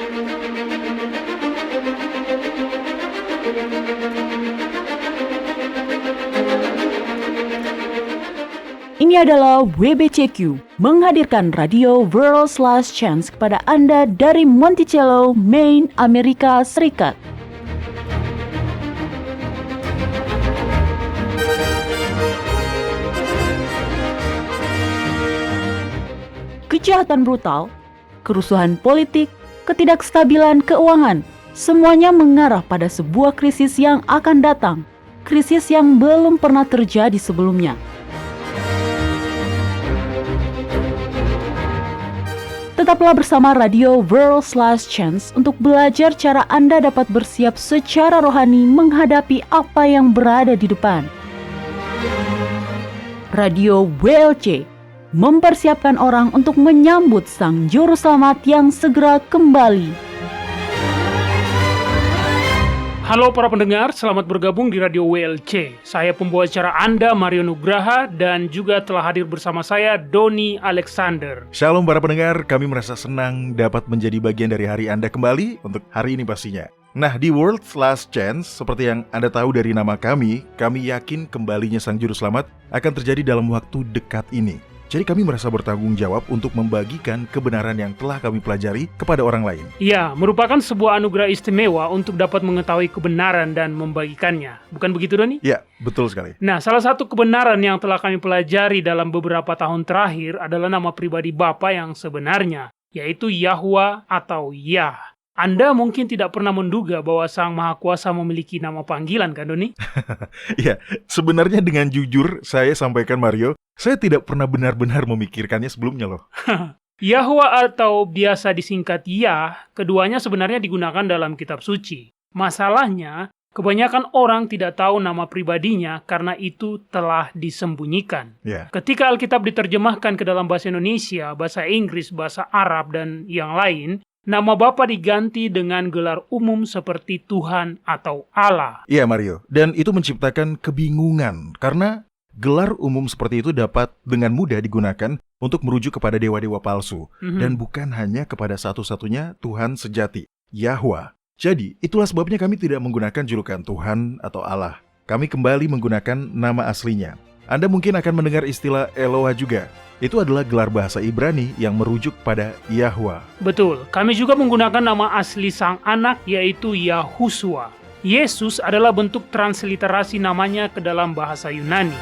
Ini adalah WBCQ, menghadirkan radio World's Last Chance kepada Anda dari Monticello, Maine, Amerika Serikat. Kejahatan brutal, kerusuhan politik, ketidakstabilan keuangan, semuanya mengarah pada sebuah krisis yang akan datang, krisis yang belum pernah terjadi sebelumnya. Tetaplah bersama Radio World's Last Chance untuk belajar cara Anda dapat bersiap secara rohani menghadapi apa yang berada di depan. Radio WLC mempersiapkan orang untuk menyambut Sang Juru Selamat yang segera kembali. Halo para pendengar, selamat bergabung di Radio WLC. Saya pembawa acara Anda, Mario Nugraha, dan juga telah hadir bersama saya, Doni Alexander. Shalom para pendengar, kami merasa senang dapat menjadi bagian dari hari Anda kembali untuk hari ini pastinya. Nah, di World's Last Chance, seperti yang Anda tahu dari nama kami yakin kembalinya Sang Juru Selamat akan terjadi dalam waktu dekat ini. Jadi kami merasa bertanggung jawab untuk membagikan kebenaran yang telah kami pelajari kepada orang lain. Ya, merupakan sebuah anugerah istimewa untuk dapat mengetahui kebenaran dan membagikannya. Bukan begitu, Doni? Ya, betul sekali. Nah, salah satu kebenaran yang telah kami pelajari dalam beberapa tahun terakhir adalah nama pribadi Bapa yang sebenarnya, yaitu Yahwa atau Yah. Anda mungkin tidak pernah menduga bahwa Sang Maha Kuasa memiliki nama panggilan, kan, Doni? Ya, sebenarnya dengan jujur saya sampaikan, Mario, saya tidak pernah benar-benar memikirkannya sebelumnya loh. Yahwa atau biasa disingkat Yah, keduanya sebenarnya digunakan dalam kitab suci. Masalahnya, kebanyakan orang tidak tahu nama pribadinya karena itu telah disembunyikan. Yeah. Ketika Alkitab diterjemahkan ke dalam bahasa Indonesia, bahasa Inggris, bahasa Arab, dan yang lain, nama Bapa diganti dengan gelar umum seperti Tuhan atau Allah. Iya, Mario, dan itu menciptakan kebingungan karena gelar umum seperti itu dapat dengan mudah digunakan untuk merujuk kepada dewa-dewa palsu dan bukan hanya kepada satu-satunya Tuhan sejati, Yahwa. Jadi, itulah sebabnya kami tidak menggunakan julukan Tuhan atau Allah. Kami kembali menggunakan nama aslinya. Anda mungkin akan mendengar istilah Eloah juga. Itu adalah gelar bahasa Ibrani yang merujuk pada Yahwa. Betul, kami juga menggunakan nama asli sang anak yaitu Yahusua. Yesus adalah bentuk transliterasi namanya ke dalam bahasa Yunani.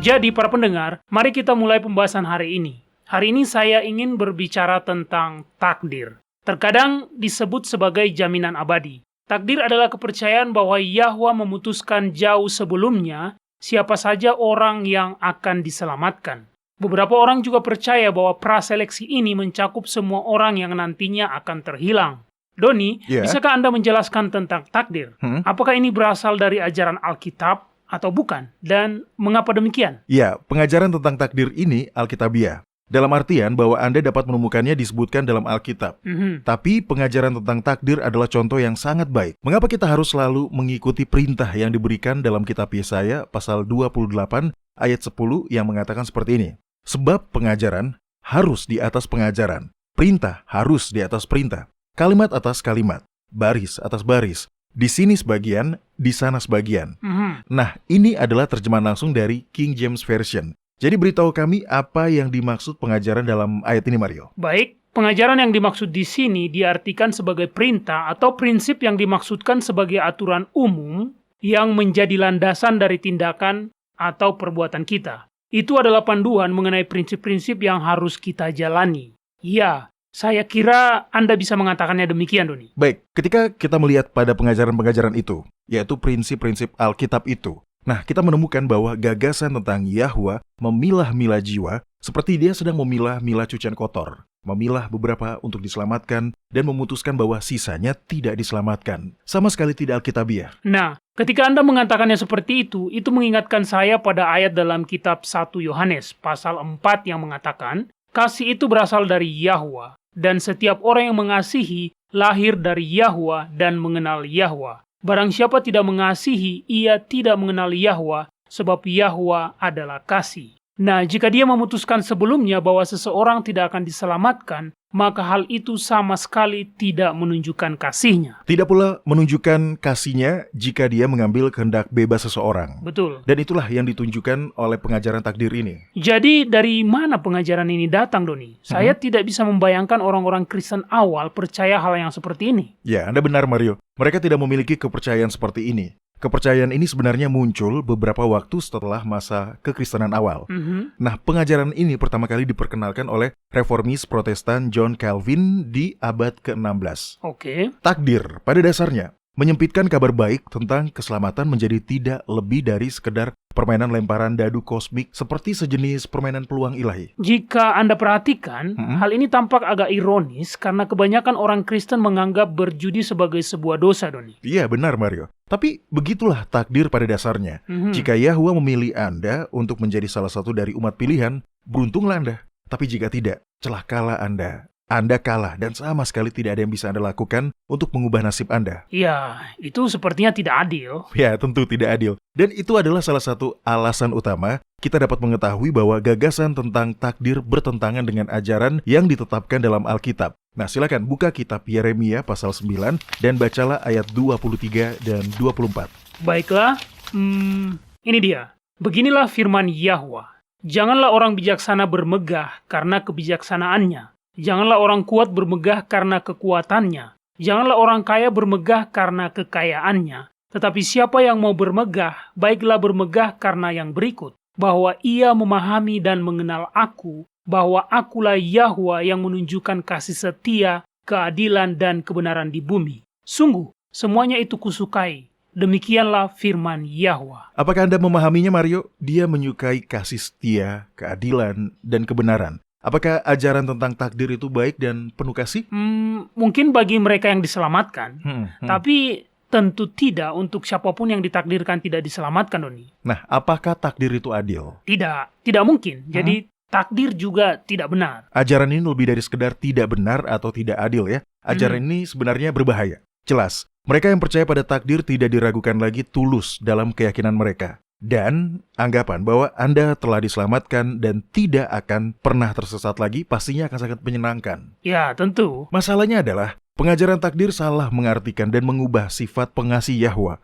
Jadi para pendengar, mari kita mulai pembahasan hari ini. Hari ini saya ingin berbicara tentang takdir. Terkadang disebut sebagai jaminan abadi. Takdir adalah kepercayaan bahwa Yahwa memutuskan jauh sebelumnya siapa saja orang yang akan diselamatkan. Beberapa orang juga percaya bahwa praseleksi ini mencakup semua orang yang nantinya akan terhilang. Doni, bisakah Anda menjelaskan tentang takdir? Apakah ini berasal dari ajaran Alkitab atau bukan? Dan mengapa demikian? Ya, pengajaran tentang takdir ini Alkitabiah. Dalam artian bahwa Anda dapat menemukannya disebutkan dalam Alkitab. Tapi pengajaran tentang takdir adalah contoh yang sangat baik. Mengapa kita harus selalu mengikuti perintah yang diberikan dalam kitab Yesaya pasal 28 ayat 10 yang mengatakan seperti ini. Sebab pengajaran harus di atas pengajaran. Perintah harus di atas perintah. Kalimat atas kalimat. Baris atas baris. Di sini sebagian, di sana sebagian. Nah, ini adalah terjemahan langsung dari King James Version. Jadi beritahu kami apa yang dimaksud pengajaran dalam ayat ini, Mario. Baik, pengajaran yang dimaksud di sini diartikan sebagai perintah atau prinsip yang dimaksudkan sebagai aturan umum yang menjadi landasan dari tindakan atau perbuatan kita. Itu adalah panduan mengenai prinsip-prinsip yang harus kita jalani. Ya, saya kira Anda bisa mengatakannya demikian, Doni. Baik, ketika kita melihat pada pengajaran-pengajaran itu, yaitu prinsip-prinsip Alkitab itu, nah, kita menemukan bahwa gagasan tentang Yahwa memilah-milah jiwa seperti dia sedang memilah-milah cucian kotor. Memilah beberapa untuk diselamatkan dan memutuskan bahwa sisanya tidak diselamatkan. Sama sekali tidak Alkitabiah. Nah, ketika Anda mengatakannya seperti itu mengingatkan saya pada ayat dalam kitab 1 Yohanes pasal 4 yang mengatakan, kasih itu berasal dari Yahwa, dan setiap orang yang mengasihi lahir dari Yahwa dan mengenal Yahwa. Barang siapa tidak mengasihi, ia tidak mengenal Yahwa, sebab Yahwa adalah kasih. Nah, jika dia memutuskan sebelumnya bahwa seseorang tidak akan diselamatkan, maka hal itu sama sekali tidak menunjukkan kasihnya. Tidak pula menunjukkan kasihnya jika dia mengambil kehendak bebas seseorang. Betul. Dan itulah yang ditunjukkan oleh pengajaran takdir ini. Jadi dari mana pengajaran ini datang, Doni? Saya tidak bisa membayangkan orang-orang Kristen awal percaya hal yang seperti ini. Ya, Anda benar, Mario. Mereka tidak memiliki kepercayaan seperti ini. Kepercayaan ini sebenarnya muncul beberapa waktu setelah masa kekristenan awal. Nah, pengajaran ini pertama kali diperkenalkan oleh reformis Protestan John Calvin di abad ke-16. Oke. Takdir, pada dasarnya, menyempitkan kabar baik tentang keselamatan menjadi tidak lebih dari sekedar permainan lemparan dadu kosmik seperti sejenis permainan peluang ilahi. Jika Anda perhatikan, hal ini tampak agak ironis karena kebanyakan orang Kristen menganggap berjudi sebagai sebuah dosa, Doni. Iya, benar, Mario. Tapi begitulah takdir pada dasarnya. Jika Yahwa memilih Anda untuk menjadi salah satu dari umat pilihan, beruntunglah Anda. Tapi jika tidak, celakalah Anda. Anda kalah dan sama sekali tidak ada yang bisa Anda lakukan untuk mengubah nasib Anda. Ya, itu sepertinya tidak adil. Ya, tentu tidak adil. Dan itu adalah salah satu alasan utama kita dapat mengetahui bahwa gagasan tentang takdir bertentangan dengan ajaran yang ditetapkan dalam Alkitab. Nah, silakan buka kitab Yeremia pasal 9 dan bacalah ayat 23 dan 24. Baiklah, ini dia. Beginilah firman Yahwa. Janganlah orang bijaksana bermegah karena kebijaksanaannya. Janganlah orang kuat bermegah karena kekuatannya. Janganlah orang kaya bermegah karena kekayaannya. Tetapi siapa yang mau bermegah, baiklah bermegah karena yang berikut. Bahwa ia memahami dan mengenal aku, bahwa akulah Yahwa yang menunjukkan kasih setia, keadilan, dan kebenaran di bumi. Sungguh, semuanya itu kusukai. Demikianlah firman Yahwa. Apakah Anda memahaminya, Mario? Dia menyukai kasih setia, keadilan, dan kebenaran. Apakah ajaran tentang takdir itu baik dan penuh kasih? Mungkin bagi mereka yang diselamatkan, tapi tentu tidak untuk siapapun yang ditakdirkan tidak diselamatkan, Doni. Nah, apakah takdir itu adil? Tidak mungkin. Jadi takdir juga tidak benar. Ajaran ini lebih dari sekedar tidak benar atau tidak adil ya. Ajaran ini sebenarnya berbahaya. Jelas, mereka yang percaya pada takdir tidak diragukan lagi tulus dalam keyakinan mereka. Dan anggapan bahwa Anda telah diselamatkan dan tidak akan pernah tersesat lagi pastinya akan sangat menyenangkan. Ya, tentu. Masalahnya adalah pengajaran takdir salah mengartikan dan mengubah sifat pengasih Yahwa.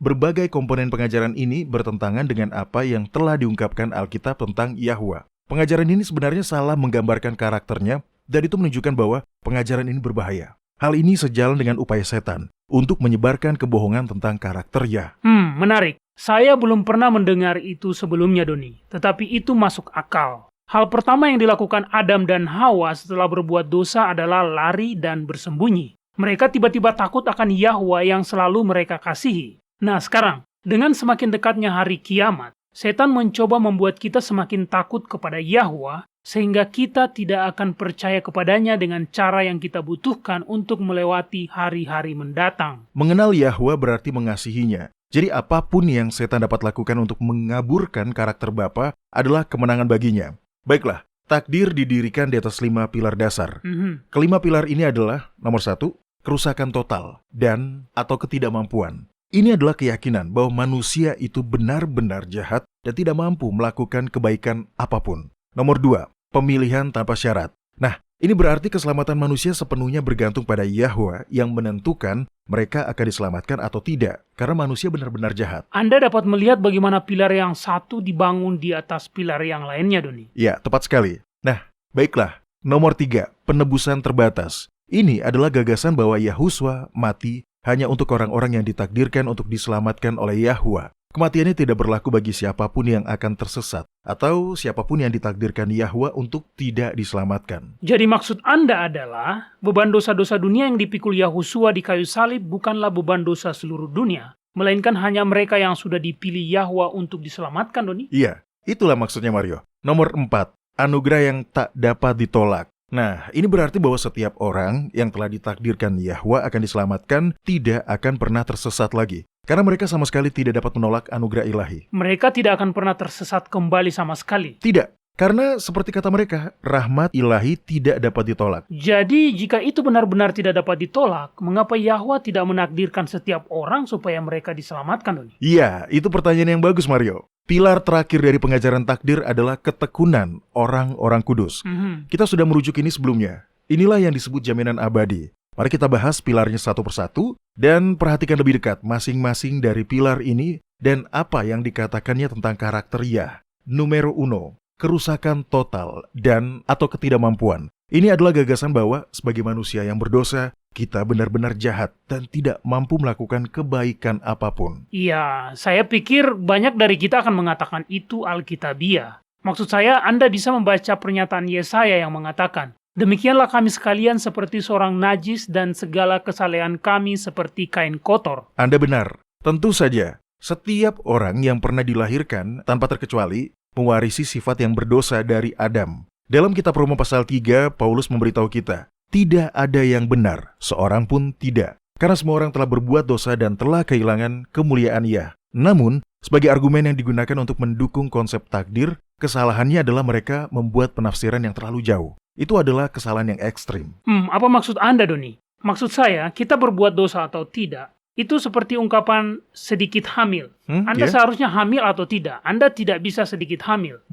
Berbagai komponen pengajaran ini bertentangan dengan apa yang telah diungkapkan Alkitab tentang Yahwa. Pengajaran ini sebenarnya salah menggambarkan karakternya dan itu menunjukkan bahwa pengajaran ini berbahaya. Hal ini sejalan dengan upaya setan untuk menyebarkan kebohongan tentang karakter Yah. Menarik. Saya belum pernah mendengar itu sebelumnya, Doni. Tetapi itu masuk akal. Hal pertama yang dilakukan Adam dan Hawa setelah berbuat dosa adalah lari dan bersembunyi. Mereka tiba-tiba takut akan Yahwa yang selalu mereka kasihi. Nah sekarang, dengan semakin dekatnya hari kiamat, setan mencoba membuat kita semakin takut kepada Yahwa, sehingga kita tidak akan percaya kepadanya dengan cara yang kita butuhkan untuk melewati hari-hari mendatang. Mengenal Yahwa berarti mengasihinya. Jadi apapun yang setan dapat lakukan untuk mengaburkan karakter Bapa adalah kemenangan baginya. Baiklah, takdir didirikan di atas 5 pilar dasar. Kelima pilar ini adalah, nomor 1, kerusakan total dan atau ketidakmampuan. Ini adalah keyakinan bahwa manusia itu benar-benar jahat dan tidak mampu melakukan kebaikan apapun. Nomor 2, pemilihan tanpa syarat. Nah, ini berarti keselamatan manusia sepenuhnya bergantung pada Yahwa yang menentukan mereka akan diselamatkan atau tidak, karena manusia benar-benar jahat. Anda dapat melihat bagaimana pilar yang satu dibangun di atas pilar yang lainnya, Doni. Ya, tepat sekali. Nah, baiklah. Nomor 3, penebusan terbatas. Ini adalah gagasan bahwa Yahuswa mati hanya untuk orang-orang yang ditakdirkan untuk diselamatkan oleh Yahwa. Kematiannya tidak berlaku bagi siapapun yang akan tersesat, atau siapapun yang ditakdirkan Yahwa untuk tidak diselamatkan. Jadi maksud Anda adalah, beban dosa-dosa dunia yang dipikul Yahusua di kayu salib bukanlah beban dosa seluruh dunia, melainkan hanya mereka yang sudah dipilih Yahwa untuk diselamatkan, Doni? Iya, itulah maksudnya Mario. Nomor 4, anugerah yang tak dapat ditolak. Nah, ini berarti bahwa setiap orang yang telah ditakdirkan Yahwa akan diselamatkan tidak akan pernah tersesat lagi. Karena mereka sama sekali tidak dapat menolak anugerah ilahi. Mereka tidak akan pernah tersesat kembali sama sekali. Tidak. Karena seperti kata mereka, rahmat ilahi tidak dapat ditolak. Jadi jika itu benar-benar tidak dapat ditolak, mengapa Yahwa tidak menakdirkan setiap orang supaya mereka diselamatkan, Doni? Iya, itu pertanyaan yang bagus, Mario. Pilar terakhir dari pengajaran takdir adalah ketekunan orang-orang kudus. Kita sudah merujuk ini sebelumnya. Inilah yang disebut jaminan abadi. Mari kita bahas pilarnya satu persatu dan perhatikan lebih dekat masing-masing dari pilar ini dan apa yang dikatakannya tentang karakter Yah. Numero uno, kerusakan total dan atau ketidakmampuan. Ini adalah gagasan bahwa sebagai manusia yang berdosa, kita benar-benar jahat dan tidak mampu melakukan kebaikan apapun. Iya, saya pikir banyak dari kita akan mengatakan itu Alkitabiah. Maksud saya, Anda bisa membaca pernyataan Yesaya yang mengatakan, demikianlah kami sekalian seperti seorang najis dan segala kesalehan kami seperti kain kotor. Anda benar. Tentu saja, setiap orang yang pernah dilahirkan tanpa terkecuali mewarisi sifat yang berdosa dari Adam. Dalam kitab Roma pasal 3, Paulus memberitahu kita, tidak ada yang benar, seorang pun tidak. Karena semua orang telah berbuat dosa dan telah kehilangan kemuliaan Yah. Namun, sebagai argumen yang digunakan untuk mendukung konsep takdir, kesalahannya adalah mereka membuat penafsiran yang terlalu jauh. Itu adalah kesalahan yang ekstrim. Apa maksud Anda, Doni? Maksud saya, kita berbuat dosa atau tidak, itu seperti ungkapan sedikit hamil. Anda seharusnya hamil atau tidak. Anda tidak bisa sedikit hamil.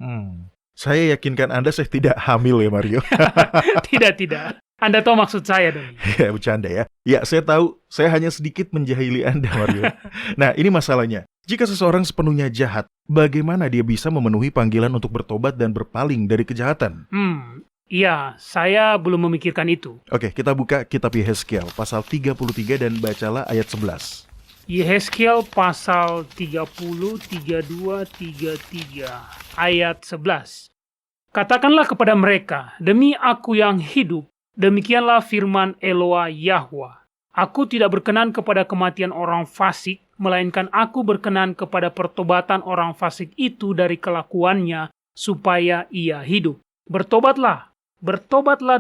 Saya yakinkan Anda saya tidak hamil ya, Mario. Tidak. Anda tahu maksud saya, Doni. Ya, bercanda ya. Ya, saya tahu. Saya hanya sedikit menjahili Anda, Mario. Nah, ini masalahnya. Jika seseorang sepenuhnya jahat, bagaimana dia bisa memenuhi panggilan untuk bertobat dan berpaling dari kejahatan? Iya, saya belum memikirkan itu. Oke, kita buka kitab Yehezkiel, pasal 33 dan bacalah ayat 11. Yehezkiel pasal 30, 32, 33, ayat 11. Katakanlah kepada mereka, demi aku yang hidup, demikianlah firman Eloa Yahwa. Aku tidak berkenan kepada kematian orang fasik, melainkan aku berkenan kepada pertobatan orang fasik itu dari kelakuannya, supaya ia hidup. Bertobatlah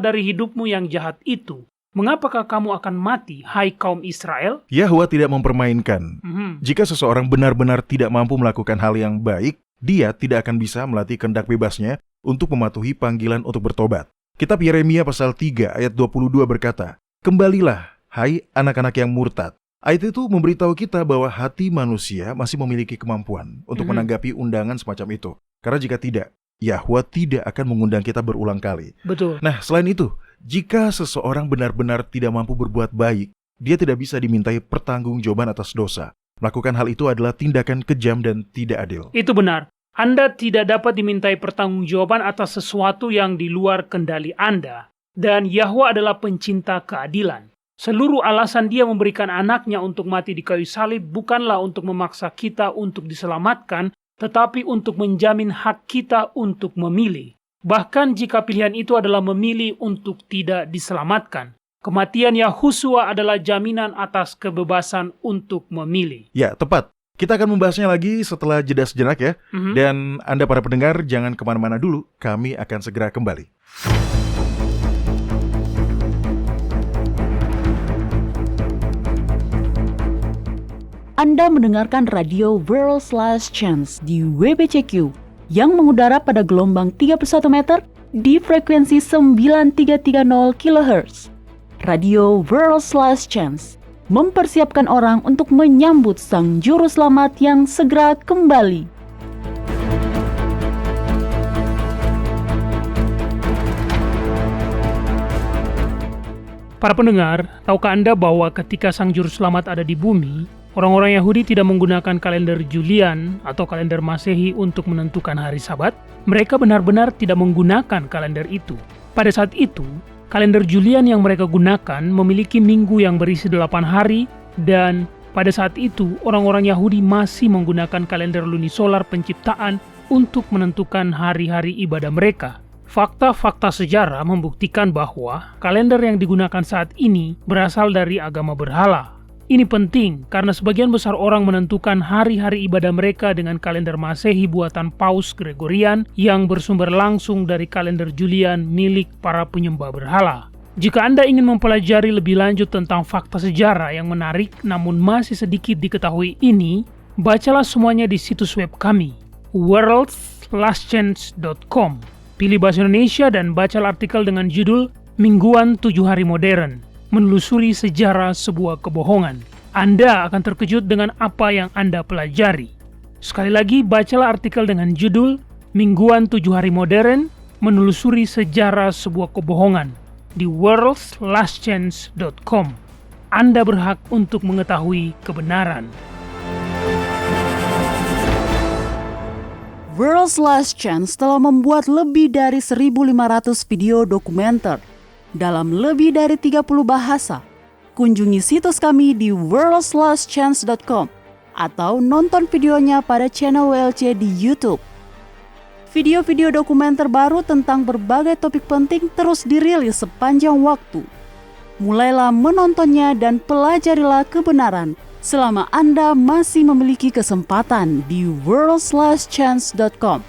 dari hidupmu yang jahat itu. Mengapakah kamu akan mati, hai kaum Israel? Yahwa tidak mempermainkan. Jika seseorang benar-benar tidak mampu melakukan hal yang baik, dia tidak akan bisa melatih kehendak bebasnya untuk mematuhi panggilan untuk bertobat. Kitab Yeremia pasal 3 ayat 22 berkata, kembalilah, hai anak-anak yang murtad. Ayat itu memberitahu kita bahwa hati manusia masih memiliki kemampuan untuk menanggapi undangan semacam itu. Karena jika tidak, Yahwa tidak akan mengundang kita berulang kali. Betul. Nah, selain itu, jika seseorang benar-benar tidak mampu berbuat baik, dia tidak bisa dimintai pertanggungjawaban atas dosa. Melakukan hal itu adalah tindakan kejam dan tidak adil. Itu benar. Anda tidak dapat dimintai pertanggungjawaban atas sesuatu yang di luar kendali Anda. Dan Yahwa adalah pencinta keadilan. Seluruh alasan dia memberikan anaknya untuk mati di kayu salib bukanlah untuk memaksa kita untuk diselamatkan, tetapi untuk menjamin hak kita untuk memilih. Bahkan jika pilihan itu adalah memilih untuk tidak diselamatkan. Kematian Yahusua adalah jaminan atas kebebasan untuk memilih. Ya, tepat. Kita akan membahasnya lagi setelah jeda sejenak ya. Dan Anda para pendengar jangan kemana-mana dulu. Kami akan segera kembali. Anda mendengarkan radio World's Last Chance di WBCQ yang mengudara pada gelombang 31 meter di frekuensi 9330 kHz. Radio World's Last Chance mempersiapkan orang untuk menyambut Sang Juru Selamat yang segera kembali. Para pendengar, tahukah Anda bahwa ketika Sang Juru Selamat ada di bumi, orang-orang Yahudi tidak menggunakan kalender Julian atau kalender Masehi untuk menentukan hari Sabat? Mereka benar-benar tidak menggunakan kalender itu. Pada saat itu, kalender Julian yang mereka gunakan memiliki minggu yang berisi 8 hari, dan pada saat itu orang-orang Yahudi masih menggunakan kalender lunisolar penciptaan untuk menentukan hari-hari ibadah mereka. Fakta-fakta sejarah membuktikan bahwa kalender yang digunakan saat ini berasal dari agama berhala. Ini penting karena sebagian besar orang menentukan hari-hari ibadah mereka dengan kalender Masehi buatan Paus Gregorian yang bersumber langsung dari kalender Julian milik para penyembah berhala. Jika Anda ingin mempelajari lebih lanjut tentang fakta sejarah yang menarik namun masih sedikit diketahui ini, bacalah semuanya di situs web kami, worldslastchance.com. Pilih bahasa Indonesia dan baca artikel dengan judul Mingguan 7 Hari Modern, menelusuri sejarah sebuah kebohongan. Anda akan terkejut dengan apa yang Anda pelajari. Sekali lagi, bacalah artikel dengan judul Mingguan 7 Hari Modern, menelusuri sejarah sebuah kebohongan di worldslastchance.com. Anda berhak untuk mengetahui kebenaran. World's Last Chance telah membuat lebih dari 1.500 video dokumenter dalam lebih dari 30 bahasa. Kunjungi situs kami di worldslastchance.com atau nonton videonya pada channel WLC di YouTube. Video-video dokumenter baru tentang berbagai topik penting terus dirilis sepanjang waktu. Mulailah menontonnya dan pelajarilah kebenaran selama Anda masih memiliki kesempatan di worldslastchance.com.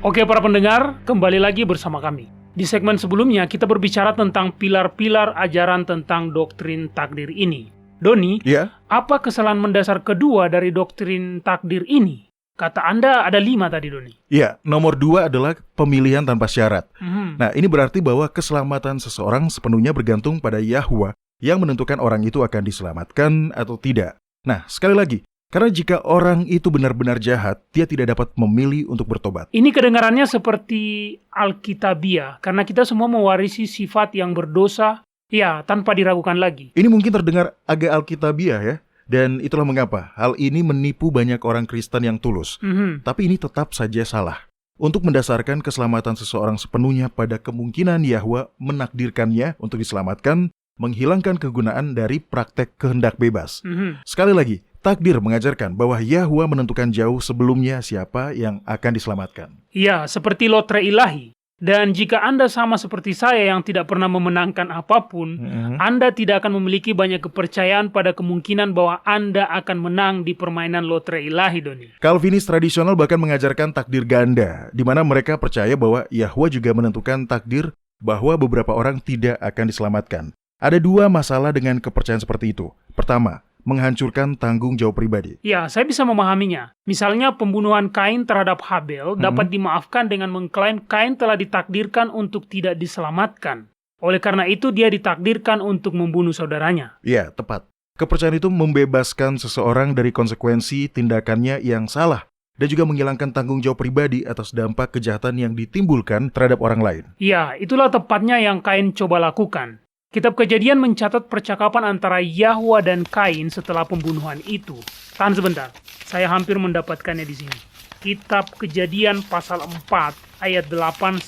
Oke para pendengar, kembali lagi bersama kami. Di segmen sebelumnya kita berbicara tentang pilar-pilar ajaran tentang doktrin takdir ini. Doni, apa kesalahan mendasar kedua dari doktrin takdir ini? Kata Anda ada 5 tadi, Doni. Ya, nomor 2 adalah pemilihan tanpa syarat. Nah, ini berarti bahwa keselamatan seseorang sepenuhnya bergantung pada Yahwa yang menentukan orang itu akan diselamatkan atau tidak. Nah, sekali lagi, karena jika orang itu benar-benar jahat, dia tidak dapat memilih untuk bertobat. Ini kedengarannya seperti Alkitabiah, karena kita semua mewarisi sifat yang berdosa, ya, tanpa diragukan lagi. Ini mungkin terdengar agak Alkitabiah ya. Dan itulah mengapa hal ini menipu banyak orang Kristen yang tulus. Tapi ini tetap saja salah. Untuk mendasarkan keselamatan seseorang sepenuhnya pada kemungkinan Yahwa menakdirkannya untuk diselamatkan, menghilangkan kegunaan dari praktek kehendak bebas. Sekali lagi, takdir mengajarkan bahwa Yahwa menentukan jauh sebelumnya siapa yang akan diselamatkan. Ya, seperti lotre ilahi. Dan jika Anda sama seperti saya yang tidak pernah memenangkan apapun, Anda tidak akan memiliki banyak kepercayaan pada kemungkinan bahwa Anda akan menang di permainan lotre ilahi, Doni. Calvinis tradisional bahkan mengajarkan takdir ganda, di mana mereka percaya bahwa Yahwa juga menentukan takdir bahwa beberapa orang tidak akan diselamatkan. Ada 2 masalah dengan kepercayaan seperti itu. Pertama, menghancurkan tanggung jawab pribadi. Ya, saya bisa memahaminya. Misalnya pembunuhan Kain terhadap Habel dapat dimaafkan dengan mengklaim Kain telah ditakdirkan untuk tidak diselamatkan. Oleh karena itu dia ditakdirkan untuk membunuh saudaranya. Ya, tepat. Kepercayaan itu membebaskan seseorang dari konsekuensi tindakannya yang salah dan juga menghilangkan tanggung jawab pribadi atas dampak kejahatan yang ditimbulkan terhadap orang lain. Ya, itulah tepatnya yang Kain coba lakukan. Kitab Kejadian mencatat percakapan antara Yahwa dan Kain setelah pembunuhan itu. Tahan sebentar, saya hampir mendapatkannya di sini. Kitab Kejadian pasal 4 ayat 8-9.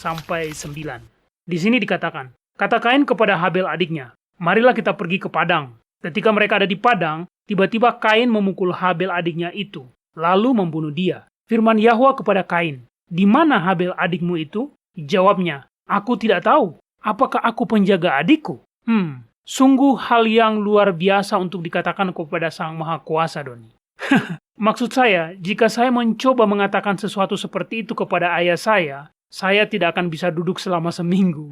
Di sini dikatakan, kata Kain kepada Habel adiknya, marilah kita pergi ke padang. Ketika mereka ada di padang, tiba-tiba Kain memukul Habel adiknya itu, lalu membunuh dia. Firman Yahwa kepada Kain, di mana Habel adikmu itu? Jawabnya, aku tidak tahu. Apakah aku penjaga adikku? Sungguh hal yang luar biasa untuk dikatakan kepada Sang Maha Kuasa, Doni. Maksud saya, jika saya mencoba mengatakan sesuatu seperti itu kepada ayah saya tidak akan bisa duduk selama seminggu.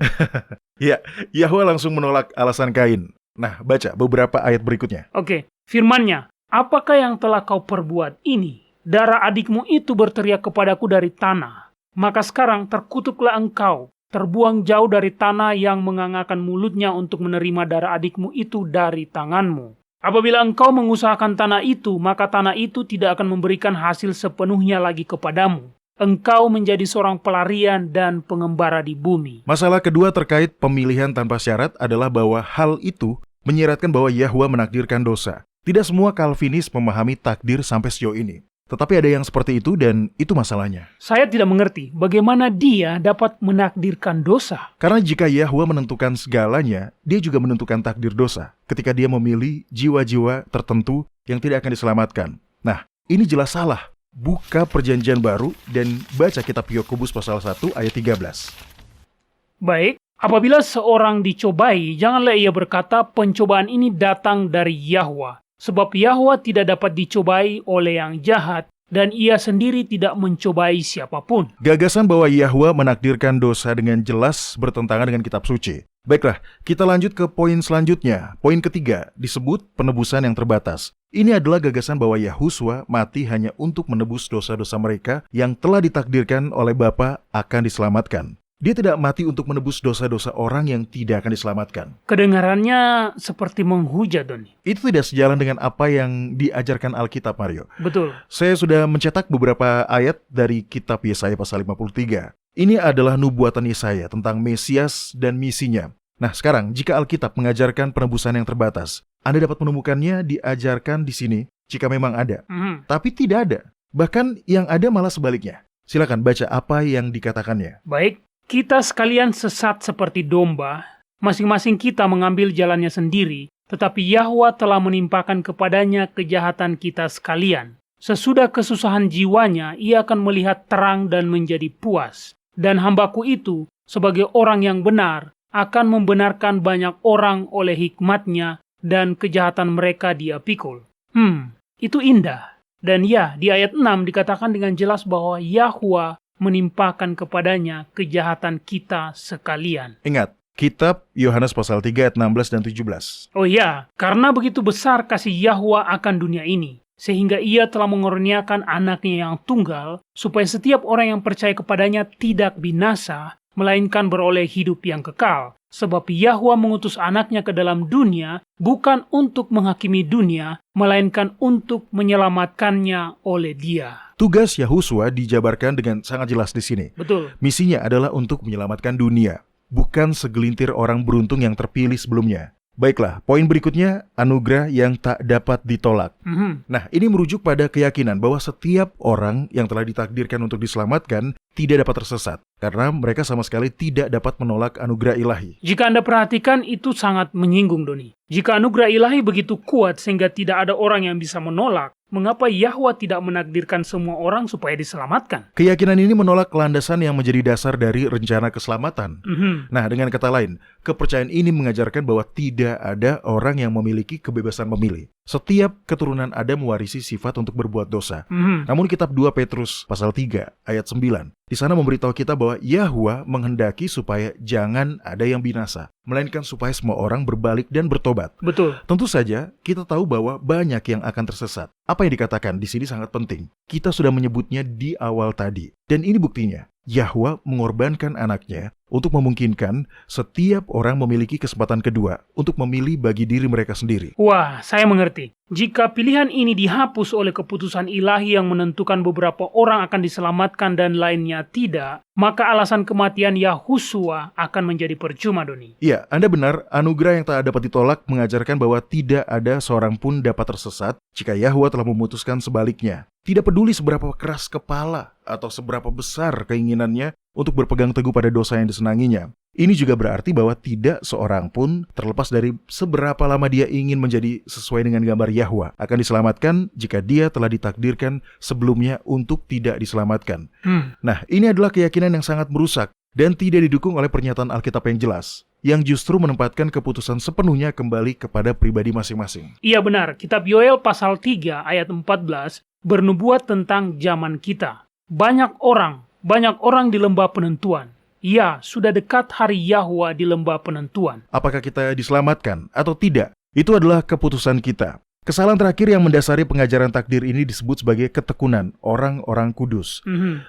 Ya, Yahwa langsung menolak alasan Kain. Nah, baca beberapa ayat berikutnya. Oke, firman-Nya, apakah yang telah kau perbuat ini? Darah adikmu itu berteriak kepadaku dari tanah. Maka sekarang terkutuklah engkau, terbuang jauh dari tanah yang mengangakan mulutnya untuk menerima darah adikmu itu dari tanganmu. Apabila engkau mengusahakan tanah itu, maka tanah itu tidak akan memberikan hasil sepenuhnya lagi kepadamu. Engkau menjadi seorang pelarian dan pengembara di bumi. Masalah kedua terkait pemilihan tanpa syarat adalah bahwa hal itu menyiratkan bahwa Yahwa menakdirkan dosa. Tidak semua Calvinis memahami takdir sampai sejauh ini. Tetapi ada yang seperti itu dan itu masalahnya. Saya tidak mengerti bagaimana dia dapat menakdirkan dosa. Karena jika Yahwa menentukan segalanya, dia juga menentukan takdir dosa ketika dia memilih jiwa-jiwa tertentu yang tidak akan diselamatkan. Nah, ini jelas salah. Buka Perjanjian Baru dan baca kitab Yakobus pasal 1 ayat 13. Baik, apabila seorang dicobai, janganlah ia berkata pencobaan ini datang dari Yahwa. Sebab Yahwa tidak dapat dicobai oleh yang jahat, dan ia sendiri tidak mencobai siapapun. Gagasan bahwa Yahwa menakdirkan dosa dengan jelas bertentangan dengan kitab suci. Baiklah, kita lanjut ke poin selanjutnya. Poin ketiga, disebut penebusan yang terbatas. Ini adalah gagasan bahwa Yahusua mati hanya untuk menebus dosa-dosa mereka yang telah ditakdirkan oleh Bapa akan diselamatkan. Dia tidak mati untuk menebus dosa-dosa orang yang tidak akan diselamatkan. Kedengarannya seperti menghujat, Doni. Itu tidak sejalan dengan apa yang diajarkan Alkitab, Mario. Betul. Saya sudah mencetak beberapa ayat dari kitab Yesaya pasal 53. Ini adalah nubuatan Yesaya tentang Mesias dan misinya. Nah, sekarang jika Alkitab mengajarkan penebusan yang terbatas, Anda dapat menemukannya diajarkan di sini jika memang ada. Tapi tidak ada. Bahkan yang ada malah sebaliknya. Silakan baca apa yang dikatakannya. Baik, kita sekalian sesat seperti domba, masing-masing kita mengambil jalannya sendiri, tetapi Yahwa telah menimpakan kepadanya kejahatan kita sekalian. Sesudah kesusahan jiwanya, ia akan melihat terang dan menjadi puas. Dan hambaku itu, sebagai orang yang benar, akan membenarkan banyak orang oleh hikmatnya dan kejahatan mereka dia pikul. Itu indah. Dan ya, di ayat 6 dikatakan dengan jelas bahwa Yahwa menimpakan kepadanya kejahatan kita sekalian. Ingat, kitab Yohanes pasal 3 ayat 16 dan 17. Oh ya, karena begitu besar kasih Yahwa akan dunia ini, sehingga ia telah mengurniakan anaknya yang tunggal, supaya setiap orang yang percaya kepadanya tidak binasa, melainkan beroleh hidup yang kekal. Sebab Yahwa mengutus anaknya ke dalam dunia, bukan untuk menghakimi dunia, melainkan untuk menyelamatkannya oleh dia. Tugas Yahusua dijabarkan dengan sangat jelas di sini. Betul. Misinya adalah untuk menyelamatkan dunia, bukan segelintir orang beruntung yang terpilih sebelumnya. Baiklah, poin berikutnya, anugerah yang tak dapat ditolak. Nah, ini merujuk pada keyakinan bahwa setiap orang yang telah ditakdirkan untuk diselamatkan tidak dapat tersesat, karena mereka sama sekali tidak dapat menolak anugerah ilahi. Jika Anda perhatikan, itu sangat menyinggung, Doni. Jika anugerah ilahi begitu kuat sehingga tidak ada orang yang bisa menolak, mengapa Yahwa tidak menakdirkan semua orang supaya diselamatkan? Keyakinan ini menolak landasan yang menjadi dasar dari rencana keselamatan. Nah, dengan kata lain, kepercayaan ini mengajarkan bahwa tidak ada orang yang memiliki kebebasan memilih. Setiap keturunan Adam mewarisi sifat untuk berbuat dosa. Namun kitab 2 Petrus pasal 3 ayat 9, di sana memberitahu kita bahwa Yahwa menghendaki supaya jangan ada yang binasa, melainkan supaya semua orang berbalik dan bertobat. Betul. Tentu saja, kita tahu bahwa banyak yang akan tersesat. Apa yang dikatakan di sini sangat penting. Kita sudah menyebutnya di awal tadi. Dan ini buktinya. Yahwa mengorbankan anaknya untuk memungkinkan setiap orang memiliki kesempatan kedua untuk memilih bagi diri mereka sendiri. Wah, saya mengerti. Jika pilihan ini dihapus oleh keputusan ilahi yang menentukan beberapa orang akan diselamatkan dan lainnya tidak, maka alasan kematian Yahusua akan menjadi percuma, Doni. Iya, Anda benar. Anugerah yang tak dapat ditolak mengajarkan bahwa tidak ada seorang pun dapat tersesat jika Yahwa telah memutuskan sebaliknya. Tidak peduli seberapa keras kepala atau seberapa besar keinginannya untuk berpegang teguh pada dosa yang disenanginya. Ini juga berarti bahwa tidak seorang pun, terlepas dari seberapa lama dia ingin menjadi sesuai dengan gambar Yahwa, akan diselamatkan jika dia telah ditakdirkan sebelumnya untuk tidak diselamatkan. Nah, ini adalah keyakinan yang sangat merusak dan tidak didukung oleh pernyataan Alkitab yang jelas, yang justru menempatkan keputusan sepenuhnya kembali kepada pribadi masing-masing. Iya benar, kitab Yoel pasal 3 ayat 14 bernubuat tentang zaman kita. Banyak orang di lembah penentuan. Ya, sudah dekat hari Yahwa di lembah penentuan. Apakah kita diselamatkan atau tidak? Itu adalah keputusan kita. Kesalahan terakhir yang mendasari pengajaran takdir ini disebut sebagai ketekunan orang-orang kudus.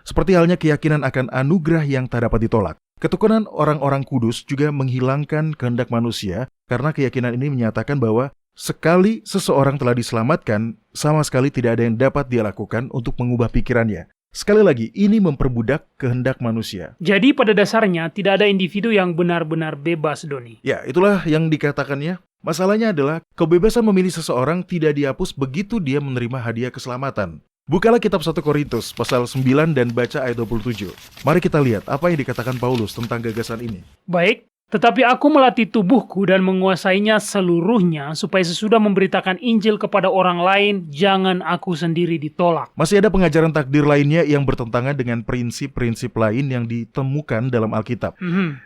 Seperti halnya keyakinan akan anugerah yang tak dapat ditolak. Ketekunan orang-orang kudus juga menghilangkan kehendak manusia karena keyakinan ini menyatakan bahwa sekali seseorang telah diselamatkan, sama sekali tidak ada yang dapat dia lakukan untuk mengubah pikirannya. Sekali lagi, ini memperbudak kehendak manusia. Jadi pada dasarnya tidak ada individu yang benar-benar bebas, Doni. Ya, itulah yang dikatakannya. Masalahnya adalah kebebasan memilih seseorang tidak dihapus begitu dia menerima hadiah keselamatan. Bukalah kitab 1 Korintus pasal 9 dan baca ayat 27. Mari kita lihat apa yang dikatakan Paulus tentang gagasan ini. Baik. Tetapi aku melatih tubuhku dan menguasainya seluruhnya, supaya sesudah memberitakan Injil kepada orang lain, jangan aku sendiri ditolak. Masih ada pengajaran takdir lainnya yang bertentangan dengan prinsip-prinsip lain yang ditemukan dalam Alkitab.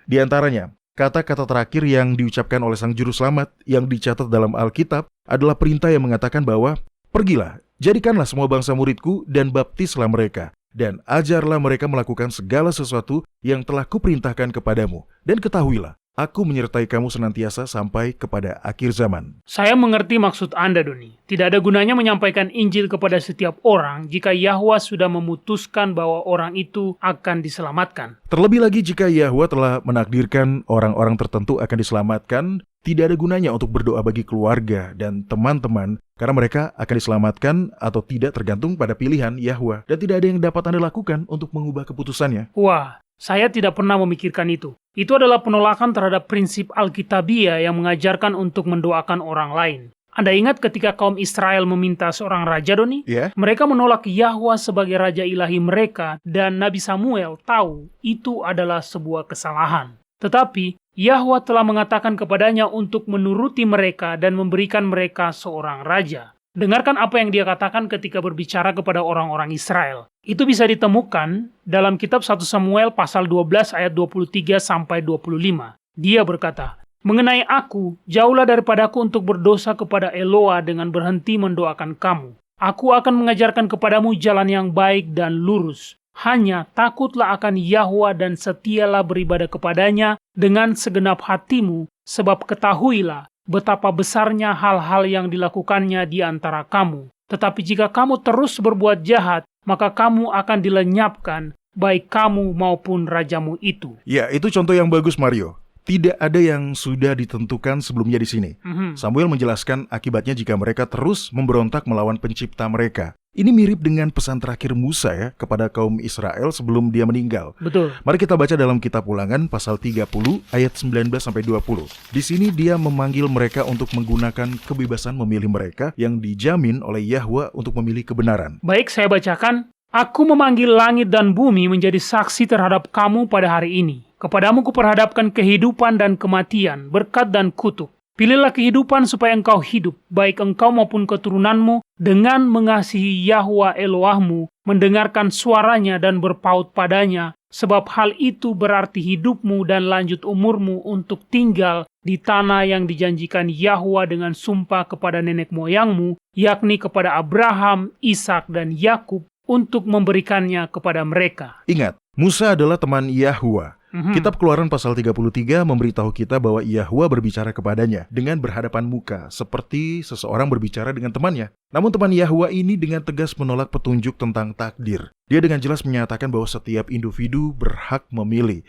Di antaranya, kata-kata terakhir yang diucapkan oleh Sang Juru Selamat yang dicatat dalam Alkitab adalah perintah yang mengatakan bahwa, "Pergilah, jadikanlah semua bangsa muridku dan baptislah mereka. Dan ajarlah mereka melakukan segala sesuatu yang telah kuperintahkan kepadamu. Dan ketahuilah, Aku menyertai kamu senantiasa sampai kepada akhir zaman. Saya mengerti maksud Anda, Doni. Tidak ada gunanya menyampaikan Injil kepada setiap orang jika Yahwa sudah memutuskan bahwa orang itu akan diselamatkan. Terlebih lagi jika Yahwa telah menakdirkan orang-orang tertentu akan diselamatkan, tidak ada gunanya untuk berdoa bagi keluarga dan teman-teman karena mereka akan diselamatkan atau tidak tergantung pada pilihan Yahwa dan tidak ada yang dapat Anda lakukan untuk mengubah keputusannya. Wah, saya tidak pernah memikirkan itu. Itu adalah penolakan terhadap prinsip Alkitabiah yang mengajarkan untuk mendoakan orang lain. Anda ingat ketika kaum Israel meminta seorang raja, Doni? Ya. Mereka menolak Yahwa sebagai raja ilahi mereka dan Nabi Samuel tahu itu adalah sebuah kesalahan. Tetapi Yahwa telah mengatakan kepadanya untuk menuruti mereka dan memberikan mereka seorang raja. Dengarkan apa yang dia katakan ketika berbicara kepada orang-orang Israel. Itu bisa ditemukan dalam kitab 1 Samuel pasal 12 ayat 23 sampai 25. Dia berkata, "Mengenai aku, jauhlah daripadaku untuk berdosa kepada Eloa dengan berhenti mendoakan kamu. Aku akan mengajarkan kepadamu jalan yang baik dan lurus. Hanya takutlah akan Yahwa dan setialah beribadah kepadanya dengan segenap hatimu, sebab ketahuilah betapa besarnya hal-hal yang dilakukannya di antara kamu. Tetapi jika kamu terus berbuat jahat, maka kamu akan dilenyapkan, baik kamu maupun rajamu itu." Ya, itu contoh yang bagus, Mario. Tidak ada yang sudah ditentukan sebelumnya di sini. Samuel menjelaskan akibatnya jika mereka terus memberontak melawan pencipta mereka. Ini mirip dengan pesan terakhir Musa ya kepada kaum Israel sebelum dia meninggal. Betul. Mari kita baca dalam kitab Ulangan pasal 30 ayat 19-20. Di sini dia memanggil mereka untuk menggunakan kebebasan memilih mereka yang dijamin oleh Yahwa untuk memilih kebenaran. Baik, saya bacakan. "Aku memanggil langit dan bumi menjadi saksi terhadap kamu pada hari ini. Kepadamu kuperhadapkan kehidupan dan kematian, berkat dan kutuk. Pilihlah kehidupan supaya engkau hidup, baik engkau maupun keturunanmu, dengan mengasihi Yahwa Elohmu, mendengarkan suaranya dan berpaut padanya, sebab hal itu berarti hidupmu dan lanjut umurmu untuk tinggal di tanah yang dijanjikan Yahwa dengan sumpah kepada nenek moyangmu, yakni kepada Abraham, Ishak, dan Yakub, untuk memberikannya kepada mereka." Ingat, Musa adalah teman Yahwa. Kitab Keluaran pasal 33 memberitahu kita bahwa Yahwa berbicara kepadanya dengan berhadapan muka, seperti seseorang berbicara dengan temannya. Namun teman Yahwa ini dengan tegas menolak petunjuk tentang takdir. Dia dengan jelas menyatakan bahwa setiap individu berhak memilih.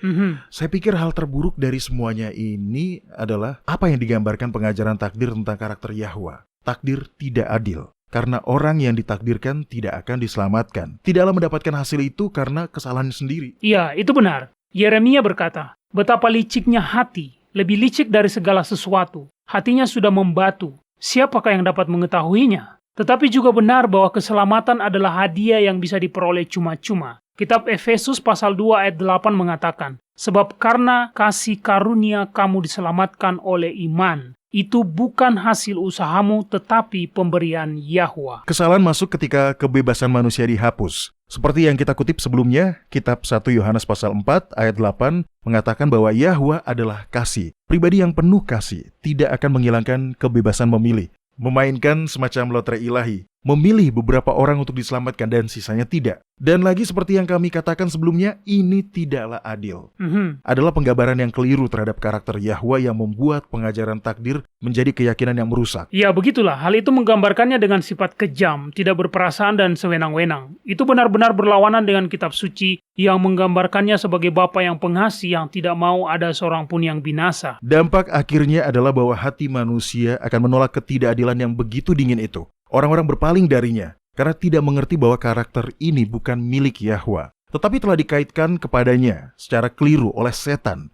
Saya pikir hal terburuk dari semuanya ini adalah apa yang digambarkan pengajaran takdir tentang karakter Yahwa. Takdir tidak adil. Karena orang yang ditakdirkan tidak akan diselamatkan. Tidaklah mendapatkan hasil itu karena kesalahannya sendiri. Iya, itu benar. Yeremia berkata, "Betapa liciknya hati, lebih licik dari segala sesuatu. Hatinya sudah membatu. Siapakah yang dapat mengetahuinya?" Tetapi juga benar bahwa keselamatan adalah hadiah yang bisa diperoleh cuma-cuma. Kitab Efesus pasal 2 ayat 8 mengatakan, "Sebab karena kasih karunia kamu diselamatkan oleh iman. Itu bukan hasil usahamu, tetapi pemberian Yahwa." Kesalahan masuk ketika kebebasan manusia dihapus. Seperti yang kita kutip sebelumnya, kitab 1 Yohanes pasal 4 ayat 8 mengatakan bahwa Yahwa adalah kasih. Pribadi yang penuh kasih tidak akan menghilangkan kebebasan memilih. Memainkan semacam lotre ilahi. Memilih beberapa orang untuk diselamatkan dan sisanya tidak. Dan lagi seperti yang kami katakan sebelumnya, ini tidaklah adil. Adalah penggambaran yang keliru terhadap karakter Yahwa yang membuat pengajaran takdir menjadi keyakinan yang merusak. Ya, begitulah. Hal itu menggambarkannya dengan sifat kejam, tidak berperasaan dan sewenang-wenang. Itu benar-benar berlawanan dengan kitab suci yang menggambarkannya sebagai Bapa yang pengasih yang tidak mau ada seorang pun yang binasa. Dampak akhirnya adalah bahwa hati manusia akan menolak ketidakadilan yang begitu dingin itu. Orang-orang berpaling darinya karena tidak mengerti bahwa karakter ini bukan milik Yahwa, tetapi telah dikaitkan kepadanya secara keliru oleh setan.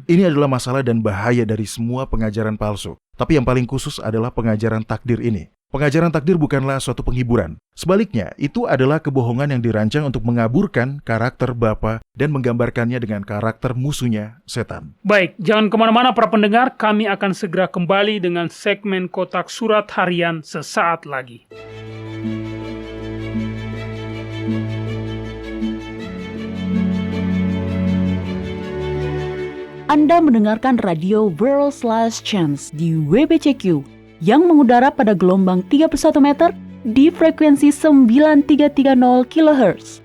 Ini adalah masalah dan bahaya dari semua pengajaran palsu. Tapi yang paling khusus adalah pengajaran takdir ini. Pengajaran takdir bukanlah suatu penghiburan. Sebaliknya, itu adalah kebohongan yang dirancang untuk mengaburkan karakter Bapa dan menggambarkannya dengan karakter musuhnya, setan. Baik, jangan kemana-mana para pendengar, kami akan segera kembali dengan segmen Kotak Surat Harian sesaat lagi. Anda mendengarkan radio World's Last Chance di WBCQ yang mengudara pada gelombang 31 meter di frekuensi 9330 kHz.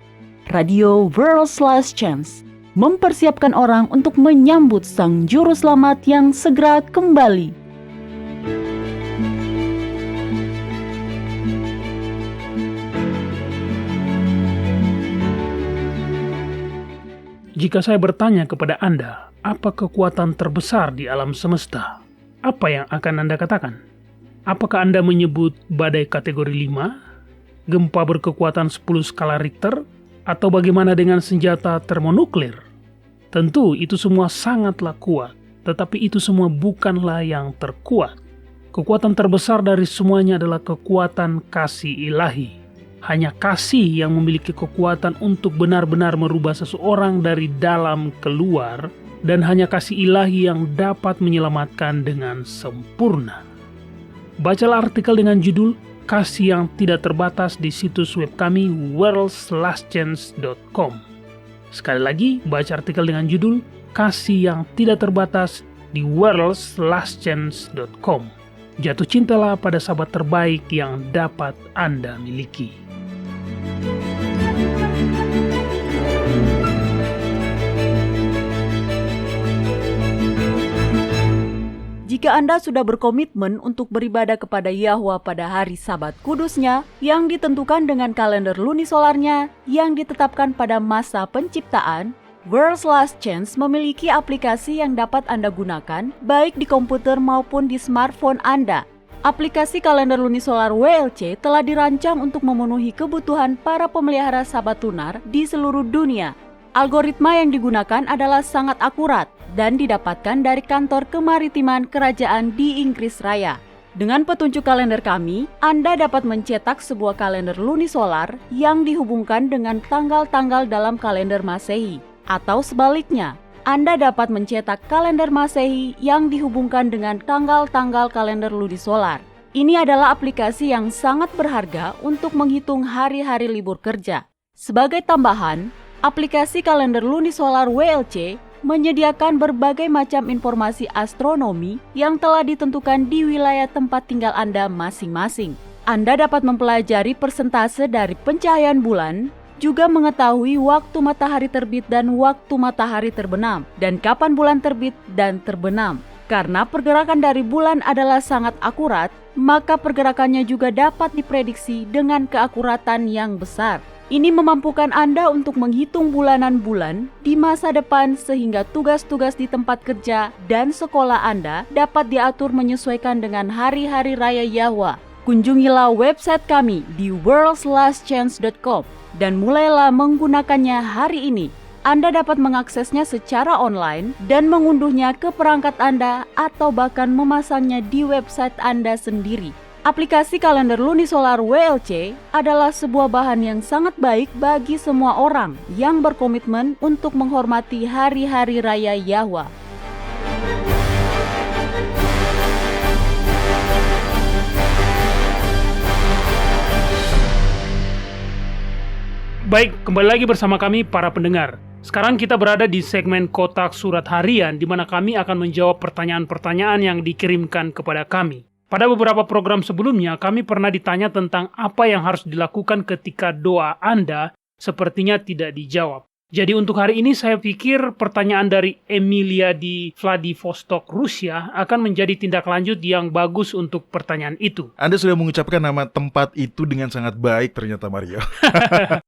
Radio World's Last Chance, mempersiapkan orang untuk menyambut Sang Juru Selamat yang segera kembali. Jika saya bertanya kepada Anda, apa kekuatan terbesar di alam semesta? Apa yang akan Anda katakan? Apakah Anda menyebut badai kategori 5, gempa berkekuatan 10 skala Richter, atau bagaimana dengan senjata termonuklir? Tentu itu semua sangatlah kuat, tetapi itu semua bukanlah yang terkuat. Kekuatan terbesar dari semuanya adalah kekuatan kasih ilahi. Hanya kasih yang memiliki kekuatan untuk benar-benar merubah seseorang dari dalam keluar, dan hanya kasih ilahi yang dapat menyelamatkan dengan sempurna. Bacalah artikel dengan judul Kasih yang Tidak Terbatas di situs web kami worldslastchance.com. Sekali lagi, baca artikel dengan judul Kasih yang Tidak Terbatas di worldslastchance.com. Jatuh cintalah pada sahabat terbaik yang dapat Anda miliki. Jika Anda sudah berkomitmen untuk beribadah kepada Yahwa pada hari Sabat kudusnya yang ditentukan dengan kalender lunisolarnya yang ditetapkan pada masa penciptaan, World's Last Chance memiliki aplikasi yang dapat Anda gunakan baik di komputer maupun di smartphone Anda. Aplikasi kalender lunisolar WLC telah dirancang untuk memenuhi kebutuhan para pemelihara Sabat lunar di seluruh dunia. Algoritma yang digunakan adalah sangat akurat dan didapatkan dari kantor kemaritiman kerajaan di Inggris Raya. Dengan petunjuk kalender kami, Anda dapat mencetak sebuah kalender lunisolar yang dihubungkan dengan tanggal-tanggal dalam kalender Masehi. Atau sebaliknya, Anda dapat mencetak kalender Masehi yang dihubungkan dengan tanggal-tanggal kalender lunisolar. Ini adalah aplikasi yang sangat berharga untuk menghitung hari-hari libur kerja. Sebagai tambahan, aplikasi kalender lunisolar WLC menyediakan berbagai macam informasi astronomi yang telah ditentukan di wilayah tempat tinggal Anda masing-masing. Anda dapat mempelajari persentase dari pencahayaan bulan, juga mengetahui waktu matahari terbit dan waktu matahari terbenam, dan kapan bulan terbit dan terbenam. Karena pergerakan dari bulan adalah sangat akurat, maka pergerakannya juga dapat diprediksi dengan keakuratan yang besar. Ini memampukan Anda untuk menghitung bulanan bulan di masa depan sehingga tugas-tugas di tempat kerja dan sekolah Anda dapat diatur menyesuaikan dengan hari-hari raya Yahwa. Kunjungilah website kami di worldslastchance.com dan mulailah menggunakannya hari ini. Anda dapat mengaksesnya secara online dan mengunduhnya ke perangkat Anda atau bahkan memasangnya di website Anda sendiri. Aplikasi kalender lunisolar WLC adalah sebuah bahan yang sangat baik bagi semua orang yang berkomitmen untuk menghormati hari-hari raya Yahwa. Baik, kembali lagi bersama kami para pendengar. Sekarang kita berada di segmen Kotak Surat Harian, di mana kami akan menjawab pertanyaan-pertanyaan yang dikirimkan kepada kami. Pada beberapa program sebelumnya, kami pernah ditanya tentang apa yang harus dilakukan ketika doa Anda sepertinya tidak dijawab. Jadi untuk hari ini saya pikir pertanyaan dari Emilia di Vladivostok, Rusia akan menjadi tindak lanjut yang bagus untuk pertanyaan itu. Anda sudah mengucapkan nama tempat itu dengan sangat baik ternyata, Mario.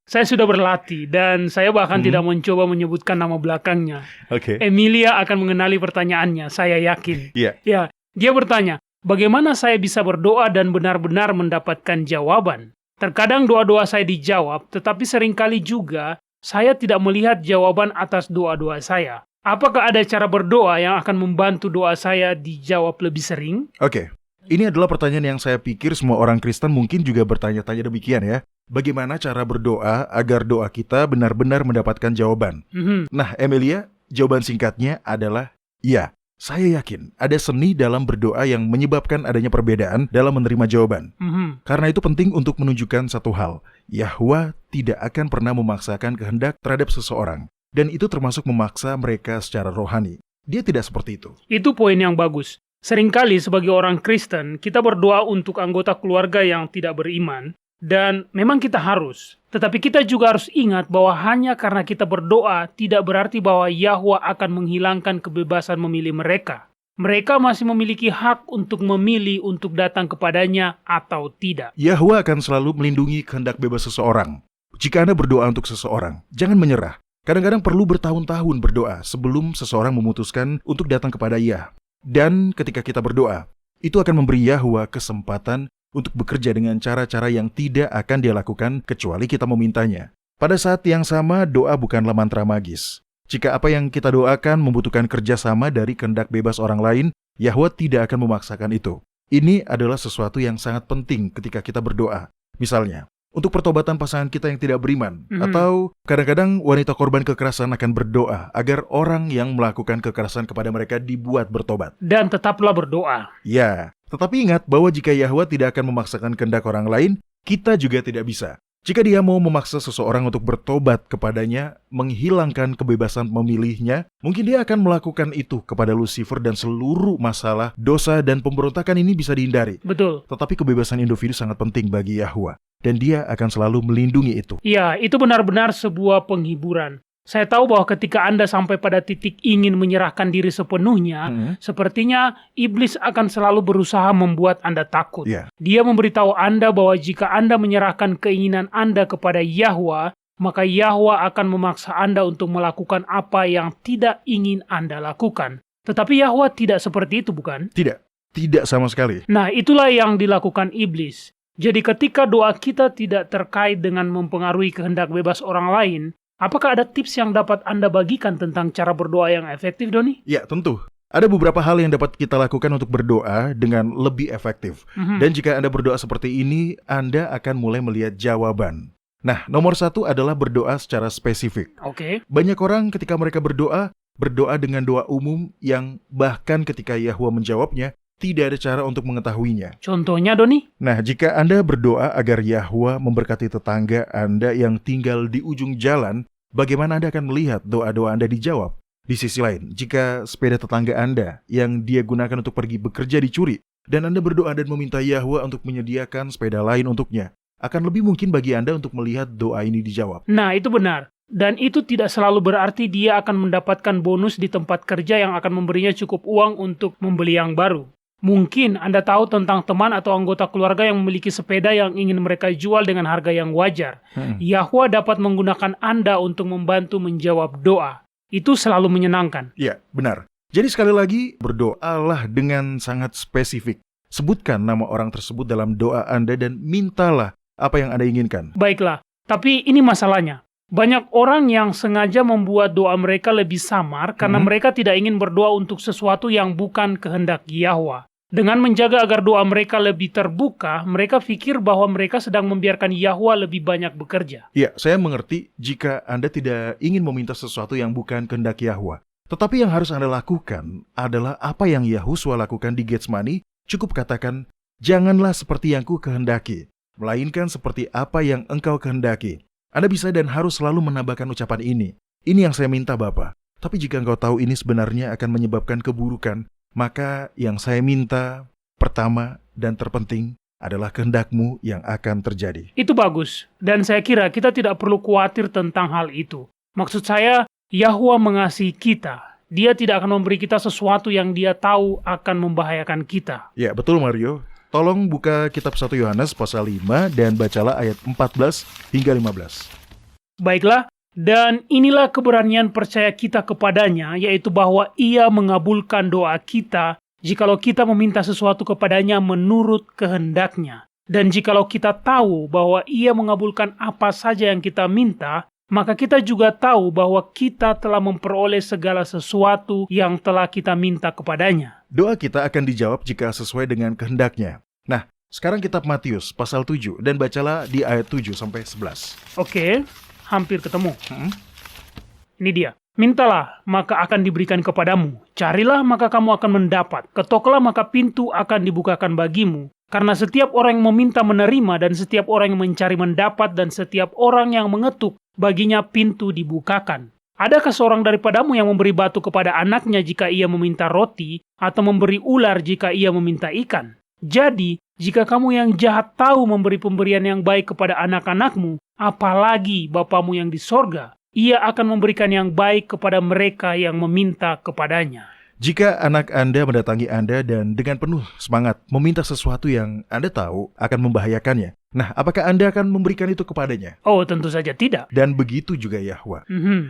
Saya sudah berlatih dan saya bahkan tidak mencoba menyebutkan nama belakangnya. Oke. Emilia akan mengenali pertanyaannya, saya yakin. Iya. Ya, dia bertanya, bagaimana saya bisa berdoa dan benar-benar mendapatkan jawaban? Terkadang doa-doa saya dijawab, tetapi seringkali juga saya tidak melihat jawaban atas doa-doa saya. Apakah ada cara berdoa yang akan membantu doa saya dijawab lebih sering? Oke. Ini adalah pertanyaan yang saya pikir semua orang Kristen mungkin juga bertanya-tanya demikian ya. Bagaimana cara berdoa agar doa kita benar-benar mendapatkan jawaban? Nah, Emilia, jawaban singkatnya adalah ya. Saya yakin ada seni dalam berdoa yang menyebabkan adanya perbedaan dalam menerima jawaban. Karena itu penting untuk menunjukkan satu hal. Yahwa tidak akan pernah memaksakan kehendak terhadap seseorang. Dan itu termasuk memaksa mereka secara rohani. Dia tidak seperti itu. Itu poin yang bagus. Seringkali sebagai orang Kristen, kita berdoa untuk anggota keluarga yang tidak beriman. Dan memang kita harus. Tetapi kita juga harus ingat bahwa hanya karena kita berdoa tidak berarti bahwa Yahwa akan menghilangkan kebebasan memilih mereka. Mereka masih memiliki hak untuk memilih untuk datang kepadanya atau tidak. Yahwa akan selalu melindungi kehendak bebas seseorang. Jika Anda berdoa untuk seseorang, jangan menyerah. Kadang-kadang perlu bertahun-tahun berdoa sebelum seseorang memutuskan untuk datang kepada Ia. Dan ketika kita berdoa, itu akan memberi Yahwa kesempatan untuk bekerja dengan cara-cara yang tidak akan Dia lakukan kecuali kita memintanya. Pada saat yang sama, doa bukanlah mantra magis. Jika apa yang kita doakan membutuhkan kerjasama dari kehendak bebas orang lain, Yahwa tidak akan memaksakan itu. Ini adalah sesuatu yang sangat penting ketika kita berdoa. Misalnya, untuk pertobatan pasangan kita yang tidak beriman, atau kadang-kadang wanita korban kekerasan akan berdoa agar orang yang melakukan kekerasan kepada mereka dibuat bertobat. Dan tetaplah berdoa. Ya, tetapi ingat bahwa jika Yahwa tidak akan memaksakan kehendak orang lain, kita juga tidak bisa. Jika Dia mau memaksa seseorang untuk bertobat kepadanya, menghilangkan kebebasan memilihnya, mungkin Dia akan melakukan itu kepada Lucifer dan seluruh masalah, dosa, dan pemberontakan ini bisa dihindari. Betul. Tetapi kebebasan individu sangat penting bagi Yahwa, dan Dia akan selalu melindungi itu. Ya, itu benar-benar sebuah penghiburan. Saya tahu bahwa ketika Anda sampai pada titik ingin menyerahkan diri sepenuhnya, sepertinya iblis akan selalu berusaha membuat Anda takut. Ya. Dia memberitahu Anda bahwa jika Anda menyerahkan keinginan Anda kepada Yahwa, maka Yahwa akan memaksa Anda untuk melakukan apa yang tidak ingin Anda lakukan. Tetapi Yahwa tidak seperti itu, bukan? Tidak sama sekali. Nah, itulah yang dilakukan iblis. Jadi ketika doa kita tidak terkait dengan mempengaruhi kehendak bebas orang lain, apakah ada tips yang dapat Anda bagikan tentang cara berdoa yang efektif, Doni? Ya, tentu. Ada beberapa hal yang dapat kita lakukan untuk berdoa dengan lebih efektif. Dan jika Anda berdoa seperti ini, Anda akan mulai melihat jawaban. Nah, nomor 1 adalah berdoa secara spesifik. Oke. Banyak orang ketika mereka berdoa dengan doa umum yang bahkan ketika Yahwa menjawabnya, tidak ada cara untuk mengetahuinya. Contohnya, Doni? Nah, jika Anda berdoa agar Yahwa memberkati tetangga Anda yang tinggal di ujung jalan, bagaimana Anda akan melihat doa-doa Anda dijawab? Di sisi lain, jika sepeda tetangga Anda yang Dia gunakan untuk pergi bekerja dicuri, dan Anda berdoa dan meminta Yahwa untuk menyediakan sepeda lain untuknya, akan lebih mungkin bagi Anda untuk melihat doa ini dijawab. Nah, itu benar. Dan itu tidak selalu berarti dia akan mendapatkan bonus di tempat kerja yang akan memberinya cukup uang untuk membeli yang baru. Mungkin Anda tahu tentang teman atau anggota keluarga yang memiliki sepeda yang ingin mereka jual dengan harga yang wajar. Yahwa dapat menggunakan Anda untuk membantu menjawab doa. Itu selalu menyenangkan. Ya, benar. Jadi sekali lagi, berdoalah dengan sangat spesifik. Sebutkan nama orang tersebut dalam doa Anda dan mintalah apa yang Anda inginkan. Baiklah, tapi ini masalahnya. Banyak orang yang sengaja membuat doa mereka lebih samar karena mereka tidak ingin berdoa untuk sesuatu yang bukan kehendak Yahwa. Dengan menjaga agar doa mereka lebih terbuka, mereka pikir bahwa mereka sedang membiarkan Yahwa lebih banyak bekerja. Ya, saya mengerti jika Anda tidak ingin meminta sesuatu yang bukan kehendak Yahwa. Tetapi yang harus Anda lakukan adalah apa yang Yahuswa lakukan di Getsemani. Cukup katakan, janganlah seperti yang ku kehendaki, melainkan seperti apa yang engkau kehendaki. Anda bisa dan harus selalu menambahkan ucapan ini. Ini yang saya minta Bapa. Tapi jika engkau tahu ini sebenarnya akan menyebabkan keburukan, maka yang saya minta pertama dan terpenting adalah kehendak-Mu yang akan terjadi. Itu bagus. Dan saya kira kita tidak perlu khawatir tentang hal itu. Maksud saya, Yahwa mengasihi kita. Dia tidak akan memberi kita sesuatu yang Dia tahu akan membahayakan kita. Ya, betul Mario. Tolong buka kitab 1 Yohanes pasal 5 dan bacalah ayat 14 hingga 15. Baiklah, dan inilah keberanian percaya kita kepadanya, yaitu bahwa Ia mengabulkan doa kita jikalau kita meminta sesuatu kepadanya menurut kehendaknya. Dan jikalau kita tahu bahwa Ia mengabulkan apa saja yang kita minta, maka kita juga tahu bahwa kita telah memperoleh segala sesuatu yang telah kita minta kepadanya. Doa kita akan dijawab jika sesuai dengan kehendaknya. Nah, sekarang kitab Matius pasal 7 dan bacalah di ayat 7 sampai 11. Oke, hampir ketemu. Ini dia. Mintalah, maka akan diberikan kepadamu. Carilah, maka kamu akan mendapat. Ketoklah, maka pintu akan dibukakan bagimu. Karena setiap orang yang meminta menerima, dan setiap orang yang mencari mendapat, dan setiap orang yang mengetuk, baginya pintu dibukakan. Adakah seorang daripadamu yang memberi batu kepada anaknya jika ia meminta roti, atau memberi ular jika ia meminta ikan? Jadi, Jika kamu yang jahat tahu memberi pemberian yang baik kepada anak-anakmu, apalagi Bapamu yang di sorga, Ia akan memberikan yang baik kepada mereka yang meminta kepadanya. Jika anak Anda mendatangi Anda dan dengan penuh semangat meminta sesuatu yang Anda tahu akan membahayakannya, nah apakah Anda akan memberikan itu kepadanya? Oh, tentu saja tidak. Dan begitu juga Yahwa.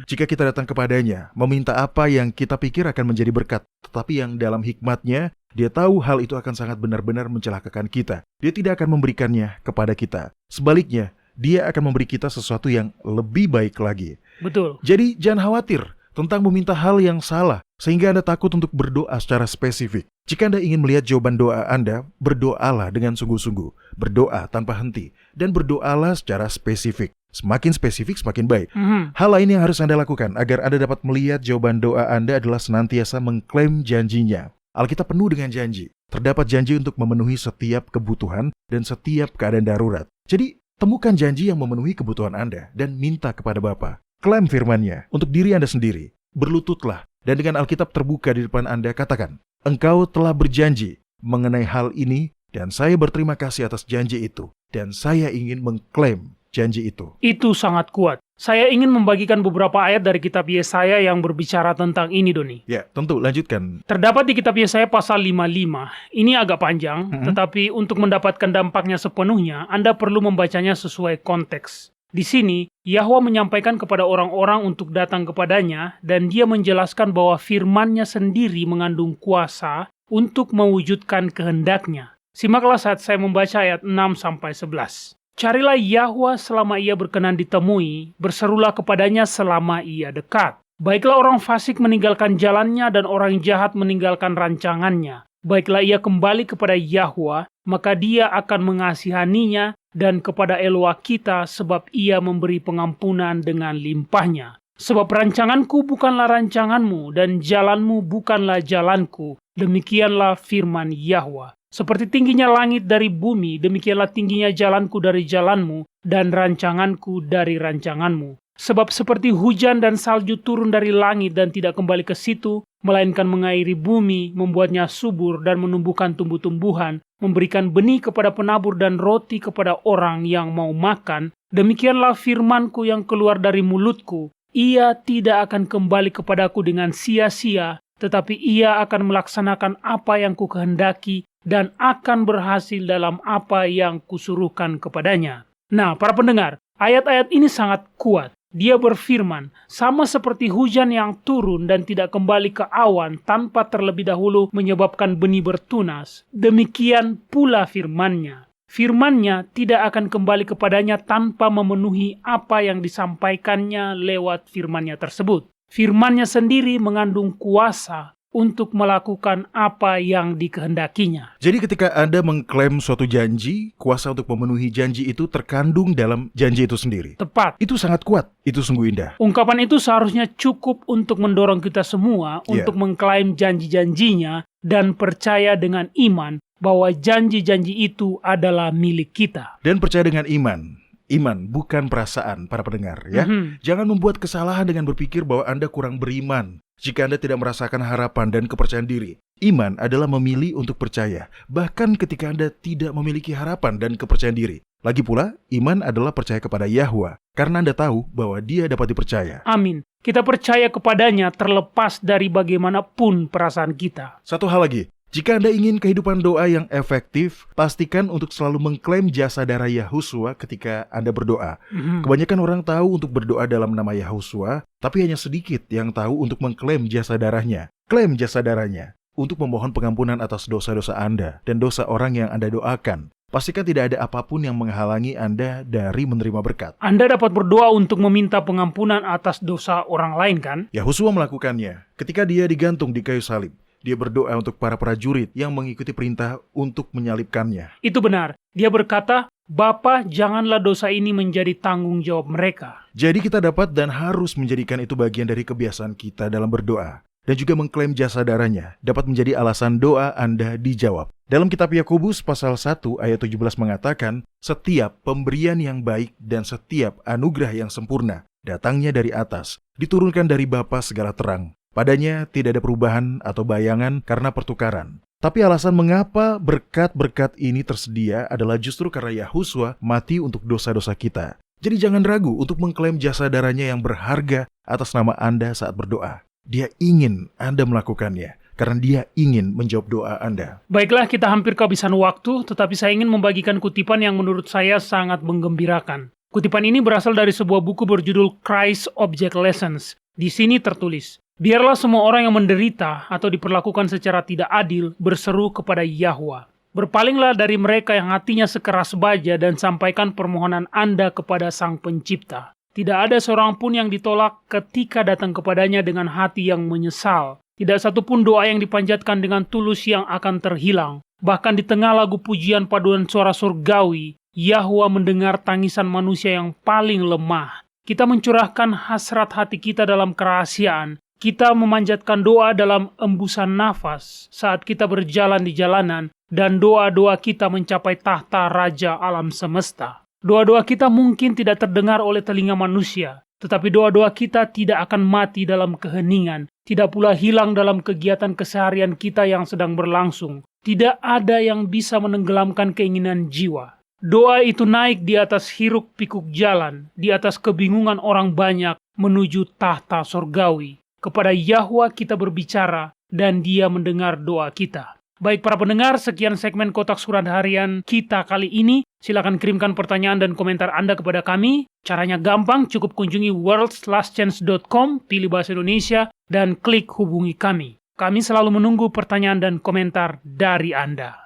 Jika kita datang kepadanya, meminta apa yang kita pikir akan menjadi berkat, tetapi yang dalam hikmatnya, Dia tahu hal itu akan sangat benar-benar mencelakakan kita. Dia tidak akan memberikannya kepada kita. Sebaliknya, Dia akan memberi kita sesuatu yang lebih baik lagi. Betul. Jadi jangan khawatir tentang meminta hal yang salah, sehingga Anda takut untuk berdoa secara spesifik. Jika Anda ingin melihat jawaban doa Anda, berdoalah dengan sungguh-sungguh, berdoa tanpa henti, dan berdoalah secara spesifik. Semakin spesifik, semakin baik. Hal lain yang harus Anda lakukan agar Anda dapat melihat jawaban doa Anda adalah senantiasa mengklaim janjinya. Alkitab penuh dengan janji. Terdapat janji untuk memenuhi setiap kebutuhan dan setiap keadaan darurat. Jadi, temukan janji yang memenuhi kebutuhan Anda dan minta kepada Bapa. Klaim firman-Nya untuk diri Anda sendiri. Berlututlah dan dengan Alkitab terbuka di depan Anda katakan, Engkau telah berjanji mengenai hal ini dan saya berterima kasih atas janji itu dan saya ingin mengklaim janji itu. Itu sangat kuat. Saya ingin membagikan beberapa ayat dari kitab Yesaya yang berbicara tentang ini, Doni. Ya, tentu, lanjutkan. Terdapat di kitab Yesaya pasal 55. Ini agak panjang, tetapi untuk mendapatkan dampaknya sepenuhnya, Anda perlu membacanya sesuai konteks. Di sini, Yahwa menyampaikan kepada orang-orang untuk datang kepadanya, dan Dia menjelaskan bahwa firman-Nya sendiri mengandung kuasa untuk mewujudkan kehendak-Nya. Simaklah saat saya membaca ayat 6-11. Carilah Yahwa selama Ia berkenan ditemui, berserulah kepadanya selama Ia dekat. Baiklah orang fasik meninggalkan jalannya dan orang jahat meninggalkan rancangannya. Baiklah ia kembali kepada Yahwa, maka Dia akan mengasihaninya, dan kepada Eloa kita sebab Ia memberi pengampunan dengan limpahnya. Sebab rancanganku bukanlah rancanganmu, dan jalanmu bukanlah jalanku. Demikianlah firman Yahwa. Seperti tingginya langit dari bumi, demikianlah tingginya jalanku dari jalanmu, dan rancanganku dari rancanganmu. Sebab seperti hujan dan salju turun dari langit dan tidak kembali ke situ, melainkan mengairi bumi, membuatnya subur dan menumbuhkan tumbuh-tumbuhan, memberikan benih kepada penabur dan roti kepada orang yang mau makan, demikianlah firmanku yang keluar dari mulutku. Ia tidak akan kembali kepadaku dengan sia-sia, tetapi ia akan melaksanakan apa yang kukehendaki dan akan berhasil dalam apa yang kusuruhkan kepadanya. Nah, para pendengar, ayat-ayat ini sangat kuat. Dia berfirman, sama seperti hujan yang turun dan tidak kembali ke awan tanpa terlebih dahulu menyebabkan benih bertunas. Demikian pula firman-Nya. Firman-Nya tidak akan kembali kepadanya tanpa memenuhi apa yang disampaikannya lewat firman-Nya tersebut. Firman-Nya sendiri mengandung kuasa untuk melakukan apa yang dikehendakinya. Jadi ketika Anda mengklaim suatu janji, kuasa untuk memenuhi janji itu terkandung dalam janji itu sendiri. Tepat. Itu sangat kuat, itu sungguh indah. Ungkapan itu seharusnya cukup untuk mendorong kita semua untuk mengklaim janji-janjinya dan percaya dengan iman bahwa janji-janji itu adalah milik kita. Dan percaya dengan iman. Iman bukan perasaan, para pendengar ya. Jangan membuat kesalahan dengan berpikir bahwa Anda kurang beriman jika Anda tidak merasakan harapan dan kepercayaan diri. Iman adalah memilih untuk percaya, bahkan ketika Anda tidak memiliki harapan dan kepercayaan diri. Lagi pula, iman adalah percaya kepada Yahwa, karena Anda tahu bahwa Dia dapat dipercaya. Amin. Kita percaya kepadanya terlepas dari bagaimanapun perasaan kita. Satu hal lagi, jika Anda ingin kehidupan doa yang efektif, pastikan untuk selalu mengklaim jasa darah Yahusua ketika Anda berdoa. Kebanyakan orang tahu untuk berdoa dalam nama Yahusua, tapi hanya sedikit yang tahu untuk mengklaim jasa darahnya. Klaim jasa darahnya untuk memohon pengampunan atas dosa-dosa Anda dan dosa orang yang Anda doakan. Pastikan tidak ada apapun yang menghalangi Anda dari menerima berkat. Anda dapat berdoa untuk meminta pengampunan atas dosa orang lain, kan? Yahusua melakukannya ketika Dia digantung di kayu salib. Dia berdoa untuk para prajurit yang mengikuti perintah untuk menyalibkannya. Itu benar. Dia berkata, Bapa, janganlah dosa ini menjadi tanggung jawab mereka. Jadi kita dapat dan harus menjadikan itu bagian dari kebiasaan kita dalam berdoa. Dan juga mengklaim jasa darahnya dapat menjadi alasan doa Anda dijawab. Dalam kitab Yakobus pasal 1 ayat 17 mengatakan, setiap pemberian yang baik dan setiap anugerah yang sempurna datangnya dari atas, diturunkan dari Bapa segala terang. Padanya tidak ada perubahan atau bayangan karena pertukaran. Tapi alasan mengapa berkat-berkat ini tersedia adalah justru karena Yahuswa mati untuk dosa-dosa kita. Jadi jangan ragu untuk mengklaim jasa darahnya yang berharga atas nama Anda saat berdoa. Dia ingin Anda melakukannya, karena dia ingin menjawab doa Anda. Baiklah, kita hampir kehabisan waktu, tetapi saya ingin membagikan kutipan yang menurut saya sangat menggembirakan. Kutipan ini berasal dari sebuah buku berjudul Christ Object Lessons. Di sini tertulis, biarlah semua orang yang menderita atau diperlakukan secara tidak adil berseru kepada Yahwa. Berpalinglah dari mereka yang hatinya sekeras baja dan sampaikan permohonan Anda kepada Sang Pencipta. Tidak ada seorang pun yang ditolak ketika datang kepadanya dengan hati yang menyesal. Tidak satupun doa yang dipanjatkan dengan tulus yang akan terhilang. Bahkan di tengah lagu pujian paduan suara surgawi, Yahwa mendengar tangisan manusia yang paling lemah. Kita mencurahkan hasrat hati kita dalam kerahasiaan. Kita memanjatkan doa dalam embusan nafas saat kita berjalan di jalanan, dan doa-doa kita mencapai tahta Raja alam semesta. Doa-doa kita mungkin tidak terdengar oleh telinga manusia, tetapi doa-doa kita tidak akan mati dalam keheningan, tidak pula hilang dalam kegiatan keseharian kita yang sedang berlangsung. Tidak ada yang bisa menenggelamkan keinginan jiwa. Doa itu naik di atas hiruk-pikuk jalan, di atas kebingungan orang banyak menuju tahta surgawi. Kepada Yahwa kita berbicara, dan Dia mendengar doa kita. Baik para pendengar, sekian segmen Kotak Surat Harian kita kali ini. Silakan kirimkan pertanyaan dan komentar Anda kepada kami. Caranya gampang, cukup kunjungi worldslastchance.com, pilih bahasa Indonesia, dan klik hubungi kami. Kami selalu menunggu pertanyaan dan komentar dari Anda.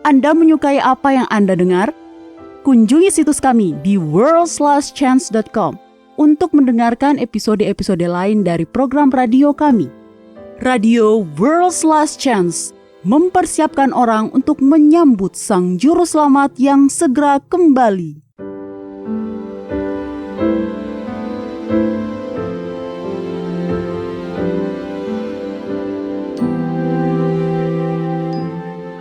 Anda menyukai apa yang Anda dengar? Kunjungi situs kami di worldslastchance.com untuk mendengarkan episode-episode lain dari program radio kami. Radio World's Last Chance mempersiapkan orang untuk menyambut Sang Juru Selamat yang segera kembali.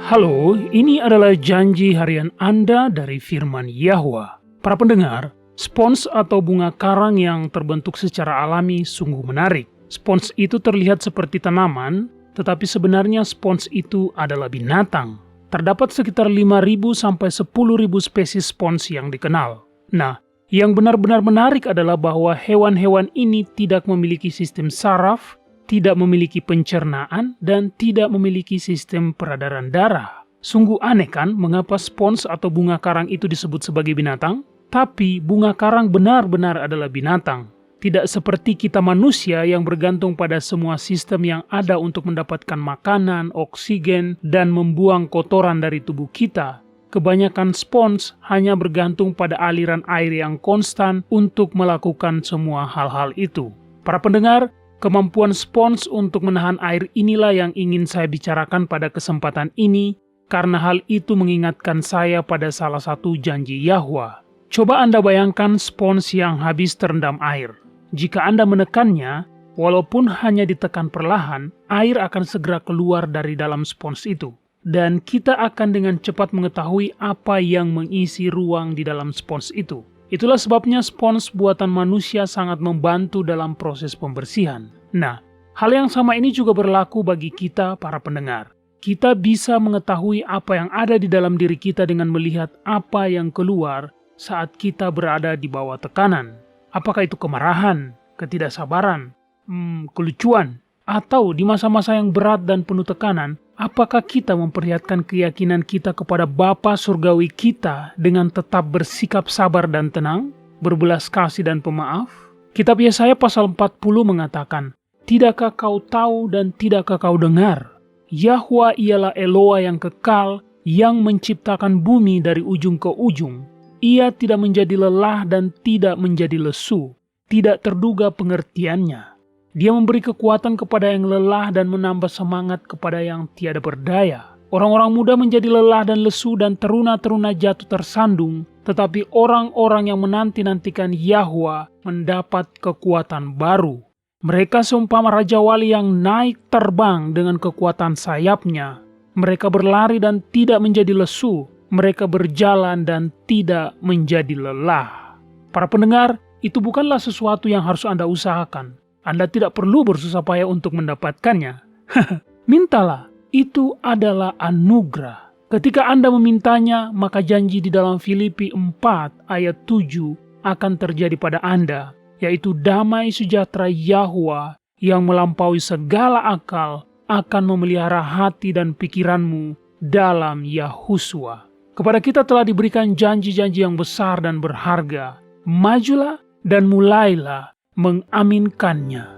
Halo, ini adalah janji harian Anda dari firman Yahwa. Para pendengar, spons atau bunga karang yang terbentuk secara alami sungguh menarik. Spons itu terlihat seperti tanaman, tetapi sebenarnya spons itu adalah binatang. Terdapat sekitar 5.000 sampai 10.000 spesies spons yang dikenal. Nah, yang benar-benar menarik adalah bahwa hewan-hewan ini tidak memiliki sistem saraf, tidak memiliki pencernaan, dan tidak memiliki sistem peredaran darah. Sungguh aneh kan mengapa spons atau bunga karang itu disebut sebagai binatang? Tapi bunga karang benar-benar adalah binatang. Tidak seperti kita manusia yang bergantung pada semua sistem yang ada untuk mendapatkan makanan, oksigen, dan membuang kotoran dari tubuh kita. Kebanyakan spons hanya bergantung pada aliran air yang konstan untuk melakukan semua hal-hal itu. Para pendengar, kemampuan spons untuk menahan air inilah yang ingin saya bicarakan pada kesempatan ini, karena hal itu mengingatkan saya pada salah satu janji Yahwa. Coba Anda bayangkan spons yang habis terendam air. Jika Anda menekannya, walaupun hanya ditekan perlahan, air akan segera keluar dari dalam spons itu. Dan kita akan dengan cepat mengetahui apa yang mengisi ruang di dalam spons itu. Itulah sebabnya spons buatan manusia sangat membantu dalam proses pembersihan. Nah, hal yang sama ini juga berlaku bagi kita para pendengar. Kita bisa mengetahui apa yang ada di dalam diri kita dengan melihat apa yang keluar saat kita berada di bawah tekanan. Apakah itu kemarahan, ketidaksabaran, kelucuan, atau di masa-masa yang berat dan penuh tekanan, apakah kita memperlihatkan keyakinan kita kepada Bapa Surgawi kita dengan tetap bersikap sabar dan tenang, berbelas kasih dan pemaaf? Kitab Yesaya pasal 40 mengatakan, "Tidakkah kau tahu dan tidakkah kau dengar? Yahwa ialah Eloa yang kekal, yang menciptakan bumi dari ujung ke ujung. Ia tidak menjadi lelah dan tidak menjadi lesu, tidak terduga pengertiannya. Dia memberi kekuatan kepada yang lelah dan menambah semangat kepada yang tiada berdaya. Orang-orang muda menjadi lelah dan lesu dan teruna-teruna jatuh tersandung, tetapi orang-orang yang menanti-nantikan Yahwa mendapat kekuatan baru. Mereka seumpama Raja Wali yang naik terbang dengan kekuatan sayapnya. Mereka berlari dan tidak menjadi lesu, mereka berjalan dan tidak menjadi lelah. Para pendengar, itu bukanlah sesuatu yang harus Anda usahakan. Anda tidak perlu bersusah payah untuk mendapatkannya. Mintalah, itu adalah anugerah. Ketika Anda memintanya, maka janji di dalam Filipi 4 ayat 7 akan terjadi pada Anda, yaitu damai sejahtera Yahwa yang melampaui segala akal akan memelihara hati dan pikiranmu dalam Yahusua. Kepada kita telah diberikan janji-janji yang besar dan berharga. Majulah dan mulailah mengaminkannya.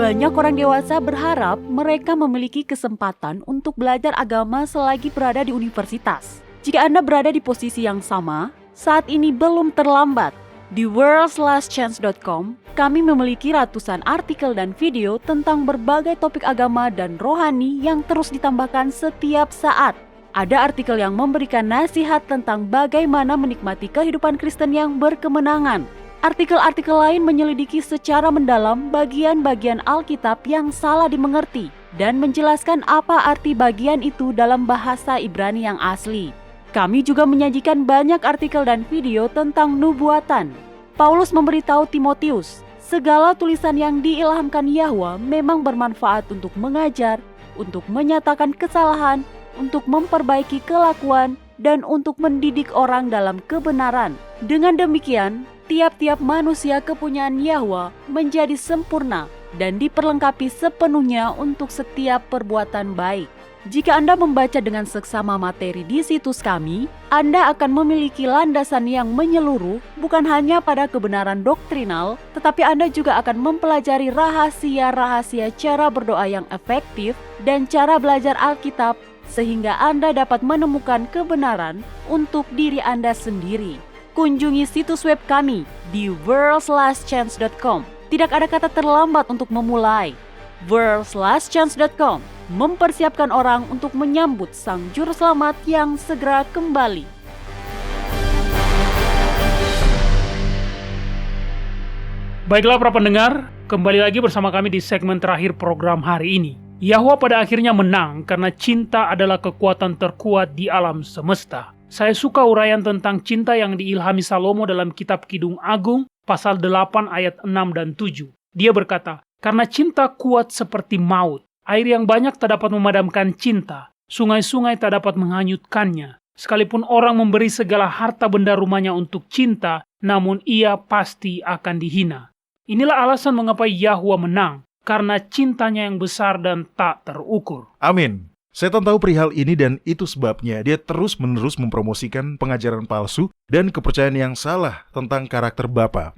Banyak orang dewasa berharap mereka memiliki kesempatan untuk belajar agama selagi berada di universitas. Jika Anda berada di posisi yang sama, saat ini belum terlambat. Di worldslastchance.com, kami memiliki ratusan artikel dan video tentang berbagai topik agama dan rohani yang terus ditambahkan setiap saat. Ada artikel yang memberikan nasihat tentang bagaimana menikmati kehidupan Kristen yang berkemenangan. Artikel-artikel lain menyelidiki secara mendalam bagian-bagian Alkitab yang salah dimengerti dan menjelaskan apa arti bagian itu dalam bahasa Ibrani yang asli. Kami juga menyajikan banyak artikel dan video tentang nubuatan. Paulus memberitahu Timotius, segala tulisan yang diilhamkan Yahwa memang bermanfaat untuk mengajar, untuk menyatakan kesalahan, untuk memperbaiki kelakuan, dan untuk mendidik orang dalam kebenaran. Dengan demikian, tiap-tiap manusia kepunyaan Yahwa menjadi sempurna dan diperlengkapi sepenuhnya untuk setiap perbuatan baik. Jika Anda membaca dengan seksama materi di situs kami, Anda akan memiliki landasan yang menyeluruh bukan hanya pada kebenaran doktrinal, tetapi Anda juga akan mempelajari rahasia-rahasia cara berdoa yang efektif dan cara belajar Alkitab sehingga Anda dapat menemukan kebenaran untuk diri Anda sendiri. Kunjungi situs web kami di worldslastchance.com. Tidak ada kata terlambat untuk memulai. worldslastchance.com mempersiapkan orang untuk menyambut Sang Juru Selamat yang segera kembali. Baiklah para pendengar, kembali lagi bersama kami di segmen terakhir program hari ini. Yahwa pada akhirnya menang karena cinta adalah kekuatan terkuat di alam semesta. Saya suka uraian tentang cinta yang diilhami Salomo dalam kitab Kidung Agung, pasal 8 ayat 6 dan 7. Dia berkata, karena cinta kuat seperti maut, air yang banyak tak dapat memadamkan cinta, sungai-sungai tak dapat menghanyutkannya. Sekalipun orang memberi segala harta benda rumahnya untuk cinta, namun ia pasti akan dihina. Inilah alasan mengapa Yahwa menang, karena cintanya yang besar dan tak terukur. Amin. Setan tahu perihal ini dan itu sebabnya dia terus-menerus mempromosikan pengajaran palsu dan kepercayaan yang salah tentang karakter Bapa.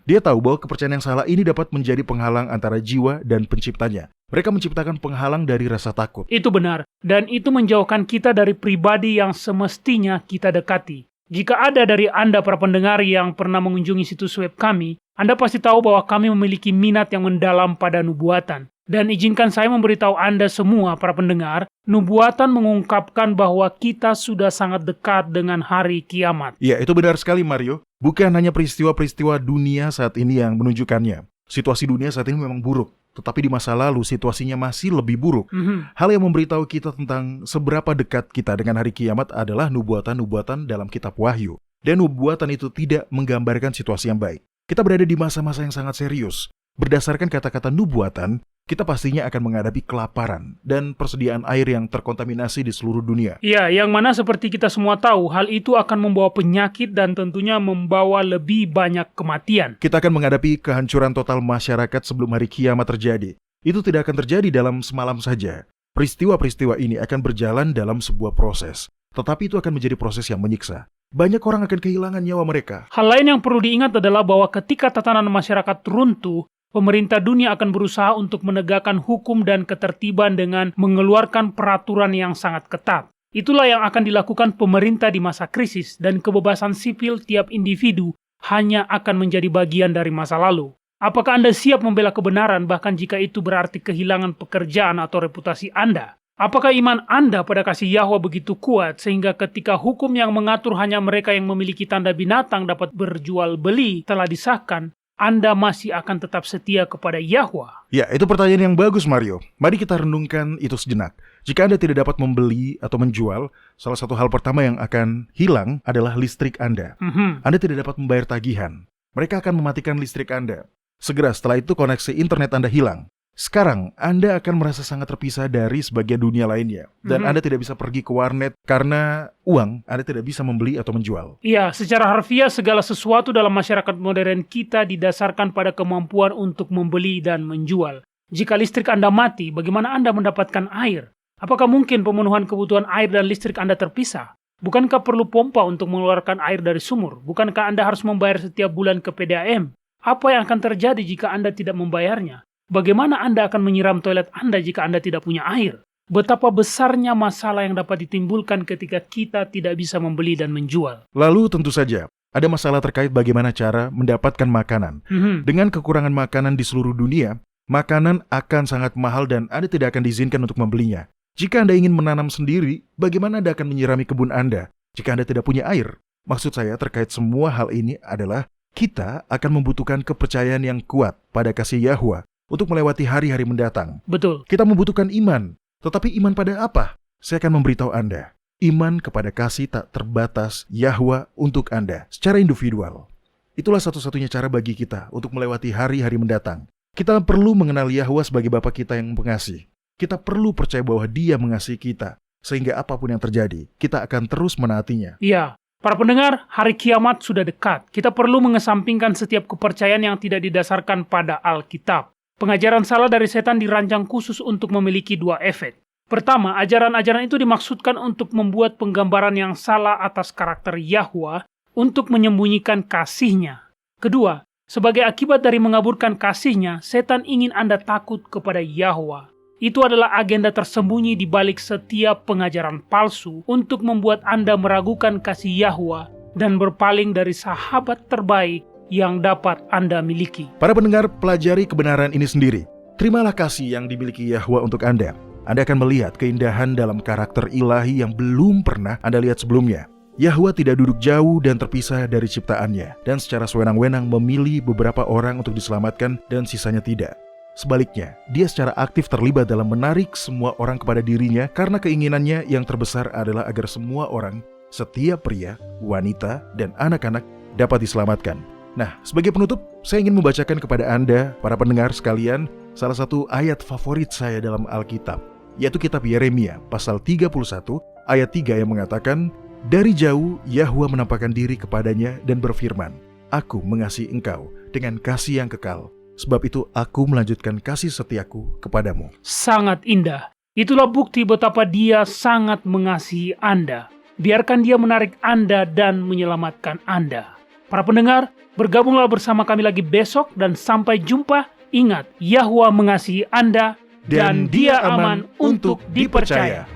Dia tahu bahwa kepercayaan yang salah ini dapat menjadi penghalang antara jiwa dan penciptanya. Mereka menciptakan penghalang dari rasa takut. Itu benar, dan itu menjauhkan kita dari pribadi yang semestinya kita dekati. Jika ada dari Anda para pendengar yang pernah mengunjungi situs web kami, Anda pasti tahu bahwa kami memiliki minat yang mendalam pada nubuatan. Dan izinkan saya memberitahu Anda semua para pendengar, nubuatan mengungkapkan bahwa kita sudah sangat dekat dengan hari kiamat. Ya, itu benar sekali Mario. Bukan hanya peristiwa-peristiwa dunia saat ini yang menunjukkannya. Situasi dunia saat ini memang buruk, tetapi di masa lalu situasinya masih lebih buruk. Hal yang memberitahu kita tentang seberapa dekat kita dengan hari kiamat adalah nubuatan-nubuatan dalam kitab Wahyu. Dan nubuatan itu tidak menggambarkan situasi yang baik. Kita berada di masa-masa yang sangat serius. Berdasarkan kata-kata nubuatan, kita pastinya akan menghadapi kelaparan dan persediaan air yang terkontaminasi di seluruh dunia. Ya, yang mana seperti kita semua tahu, hal itu akan membawa penyakit dan tentunya membawa lebih banyak kematian. Kita akan menghadapi kehancuran total masyarakat sebelum hari kiamat terjadi. Itu tidak akan terjadi dalam semalam saja. Peristiwa-peristiwa ini akan berjalan dalam sebuah proses. Tetapi itu akan menjadi proses yang menyiksa. Banyak orang akan kehilangan nyawa mereka. Hal lain yang perlu diingat adalah bahwa ketika tatanan masyarakat runtuh, pemerintah dunia akan berusaha untuk menegakkan hukum dan ketertiban dengan mengeluarkan peraturan yang sangat ketat. Itulah yang akan dilakukan pemerintah di masa krisis, dan kebebasan sipil tiap individu hanya akan menjadi bagian dari masa lalu. Apakah Anda siap membela kebenaran bahkan jika itu berarti kehilangan pekerjaan atau reputasi Anda? Apakah iman Anda pada kasih Yahwa begitu kuat sehingga ketika hukum yang mengatur hanya mereka yang memiliki tanda binatang dapat berjual beli telah disahkan, Anda masih akan tetap setia kepada Yahwa? Ya, itu pertanyaan yang bagus, Mario. Mari kita renungkan itu sejenak. Jika Anda tidak dapat membeli atau menjual, salah satu hal pertama yang akan hilang adalah listrik Anda. Anda tidak dapat membayar tagihan. Mereka akan mematikan listrik Anda. Segera setelah itu koneksi internet Anda hilang. Sekarang, Anda akan merasa sangat terpisah dari sebagian dunia lainnya. Dan Anda tidak bisa pergi ke warnet karena uang Anda tidak bisa membeli atau menjual. Iya, secara harfiah segala sesuatu dalam masyarakat modern kita didasarkan pada kemampuan untuk membeli dan menjual. Jika listrik Anda mati, bagaimana Anda mendapatkan air? Apakah mungkin pemenuhan kebutuhan air dan listrik Anda terpisah? Bukankah perlu pompa untuk mengeluarkan air dari sumur? Bukankah Anda harus membayar setiap bulan ke PDAM? Apa yang akan terjadi jika Anda tidak membayarnya? Bagaimana Anda akan menyiram toilet Anda jika Anda tidak punya air? Betapa besarnya masalah yang dapat ditimbulkan ketika kita tidak bisa membeli dan menjual. Lalu tentu saja, ada masalah terkait bagaimana cara mendapatkan makanan. Dengan kekurangan makanan di seluruh dunia, makanan akan sangat mahal dan Anda tidak akan diizinkan untuk membelinya. Jika Anda ingin menanam sendiri, bagaimana Anda akan menyirami kebun Anda jika Anda tidak punya air? Maksud saya terkait semua hal ini adalah kita akan membutuhkan kepercayaan yang kuat pada kasih Yahwa untuk melewati hari-hari mendatang. Betul. Kita membutuhkan iman. Tetapi iman pada apa? Saya akan memberitahu Anda. Iman kepada kasih tak terbatas Yahwa untuk Anda secara individual. Itulah satu-satunya cara bagi kita untuk melewati hari-hari mendatang. Kita perlu mengenal Yahwa sebagai Bapa kita yang pengasih. Kita perlu percaya bahwa Dia mengasihi kita. Sehingga apapun yang terjadi, kita akan terus menaatinya. Iya. Para pendengar, hari kiamat sudah dekat. Kita perlu mengesampingkan setiap kepercayaan yang tidak didasarkan pada Alkitab. Pengajaran salah dari setan dirancang khusus untuk memiliki dua efek. Pertama, ajaran-ajaran itu dimaksudkan untuk membuat penggambaran yang salah atas karakter Yahwa untuk menyembunyikan kasih-Nya. Kedua, sebagai akibat dari mengaburkan kasih-Nya, setan ingin Anda takut kepada Yahwa. Itu adalah agenda tersembunyi di balik setiap pengajaran palsu untuk membuat Anda meragukan kasih Yahwa dan berpaling dari sahabat terbaik yang dapat Anda miliki. Para pendengar, pelajari kebenaran ini sendiri. Terimalah kasih yang dimiliki Yahwa untuk Anda. Anda akan melihat keindahan dalam karakter ilahi yang belum pernah Anda lihat sebelumnya. Yahwa tidak duduk jauh dan terpisah dari ciptaannya, dan secara sewenang-wenang memilih beberapa orang untuk diselamatkan dan sisanya tidak. Sebaliknya, Dia secara aktif terlibat dalam menarik semua orang kepada dirinya karena keinginannya yang terbesar adalah agar semua orang, setiap pria, wanita, dan anak-anak dapat diselamatkan. Nah, sebagai penutup, saya ingin membacakan kepada Anda, para pendengar sekalian, salah satu ayat favorit saya dalam Alkitab, yaitu kitab Yeremia, pasal 31, ayat 3 yang mengatakan, "Dari jauh Yahwa menampakkan diri kepadanya dan berfirman, Aku mengasihi engkau dengan kasih yang kekal, sebab itu aku melanjutkan kasih setiaku kepadamu." Sangat indah. Itulah bukti betapa Dia sangat mengasihi Anda. Biarkan Dia menarik Anda dan menyelamatkan Anda. Para pendengar, bergabunglah bersama kami lagi besok dan sampai jumpa. Ingat, Yahwa mengasihi Anda dan Dia aman untuk dipercaya.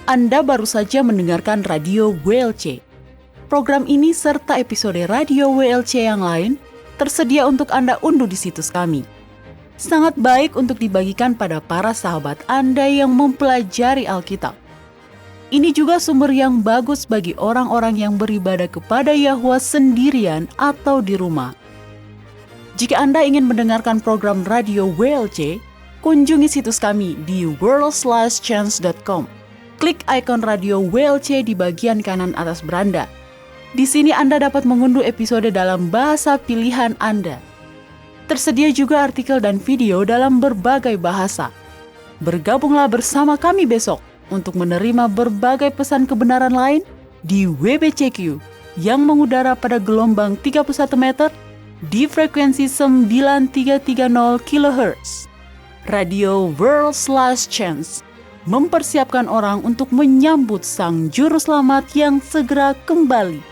Anda baru saja mendengarkan Radio WLC. Program ini serta episode Radio WLC yang lain tersedia untuk Anda unduh di situs kami. Sangat baik untuk dibagikan pada para sahabat Anda yang mempelajari Alkitab. Ini juga sumber yang bagus bagi orang-orang yang beribadah kepada Yahwa sendirian atau di rumah. Jika Anda ingin mendengarkan program Radio WLC, kunjungi situs kami di world/chance.com. Klik ikon Radio WLC di bagian kanan atas beranda. Di sini Anda dapat mengunduh episode dalam bahasa pilihan Anda. Tersedia juga artikel dan video dalam berbagai bahasa. Bergabunglah bersama kami besok untuk menerima berbagai pesan kebenaran lain di WBCQ yang mengudara pada gelombang 31 meter di frekuensi 9330 kHz. Radio World/Chance mempersiapkan orang untuk menyambut Sang Juru Selamat yang segera kembali.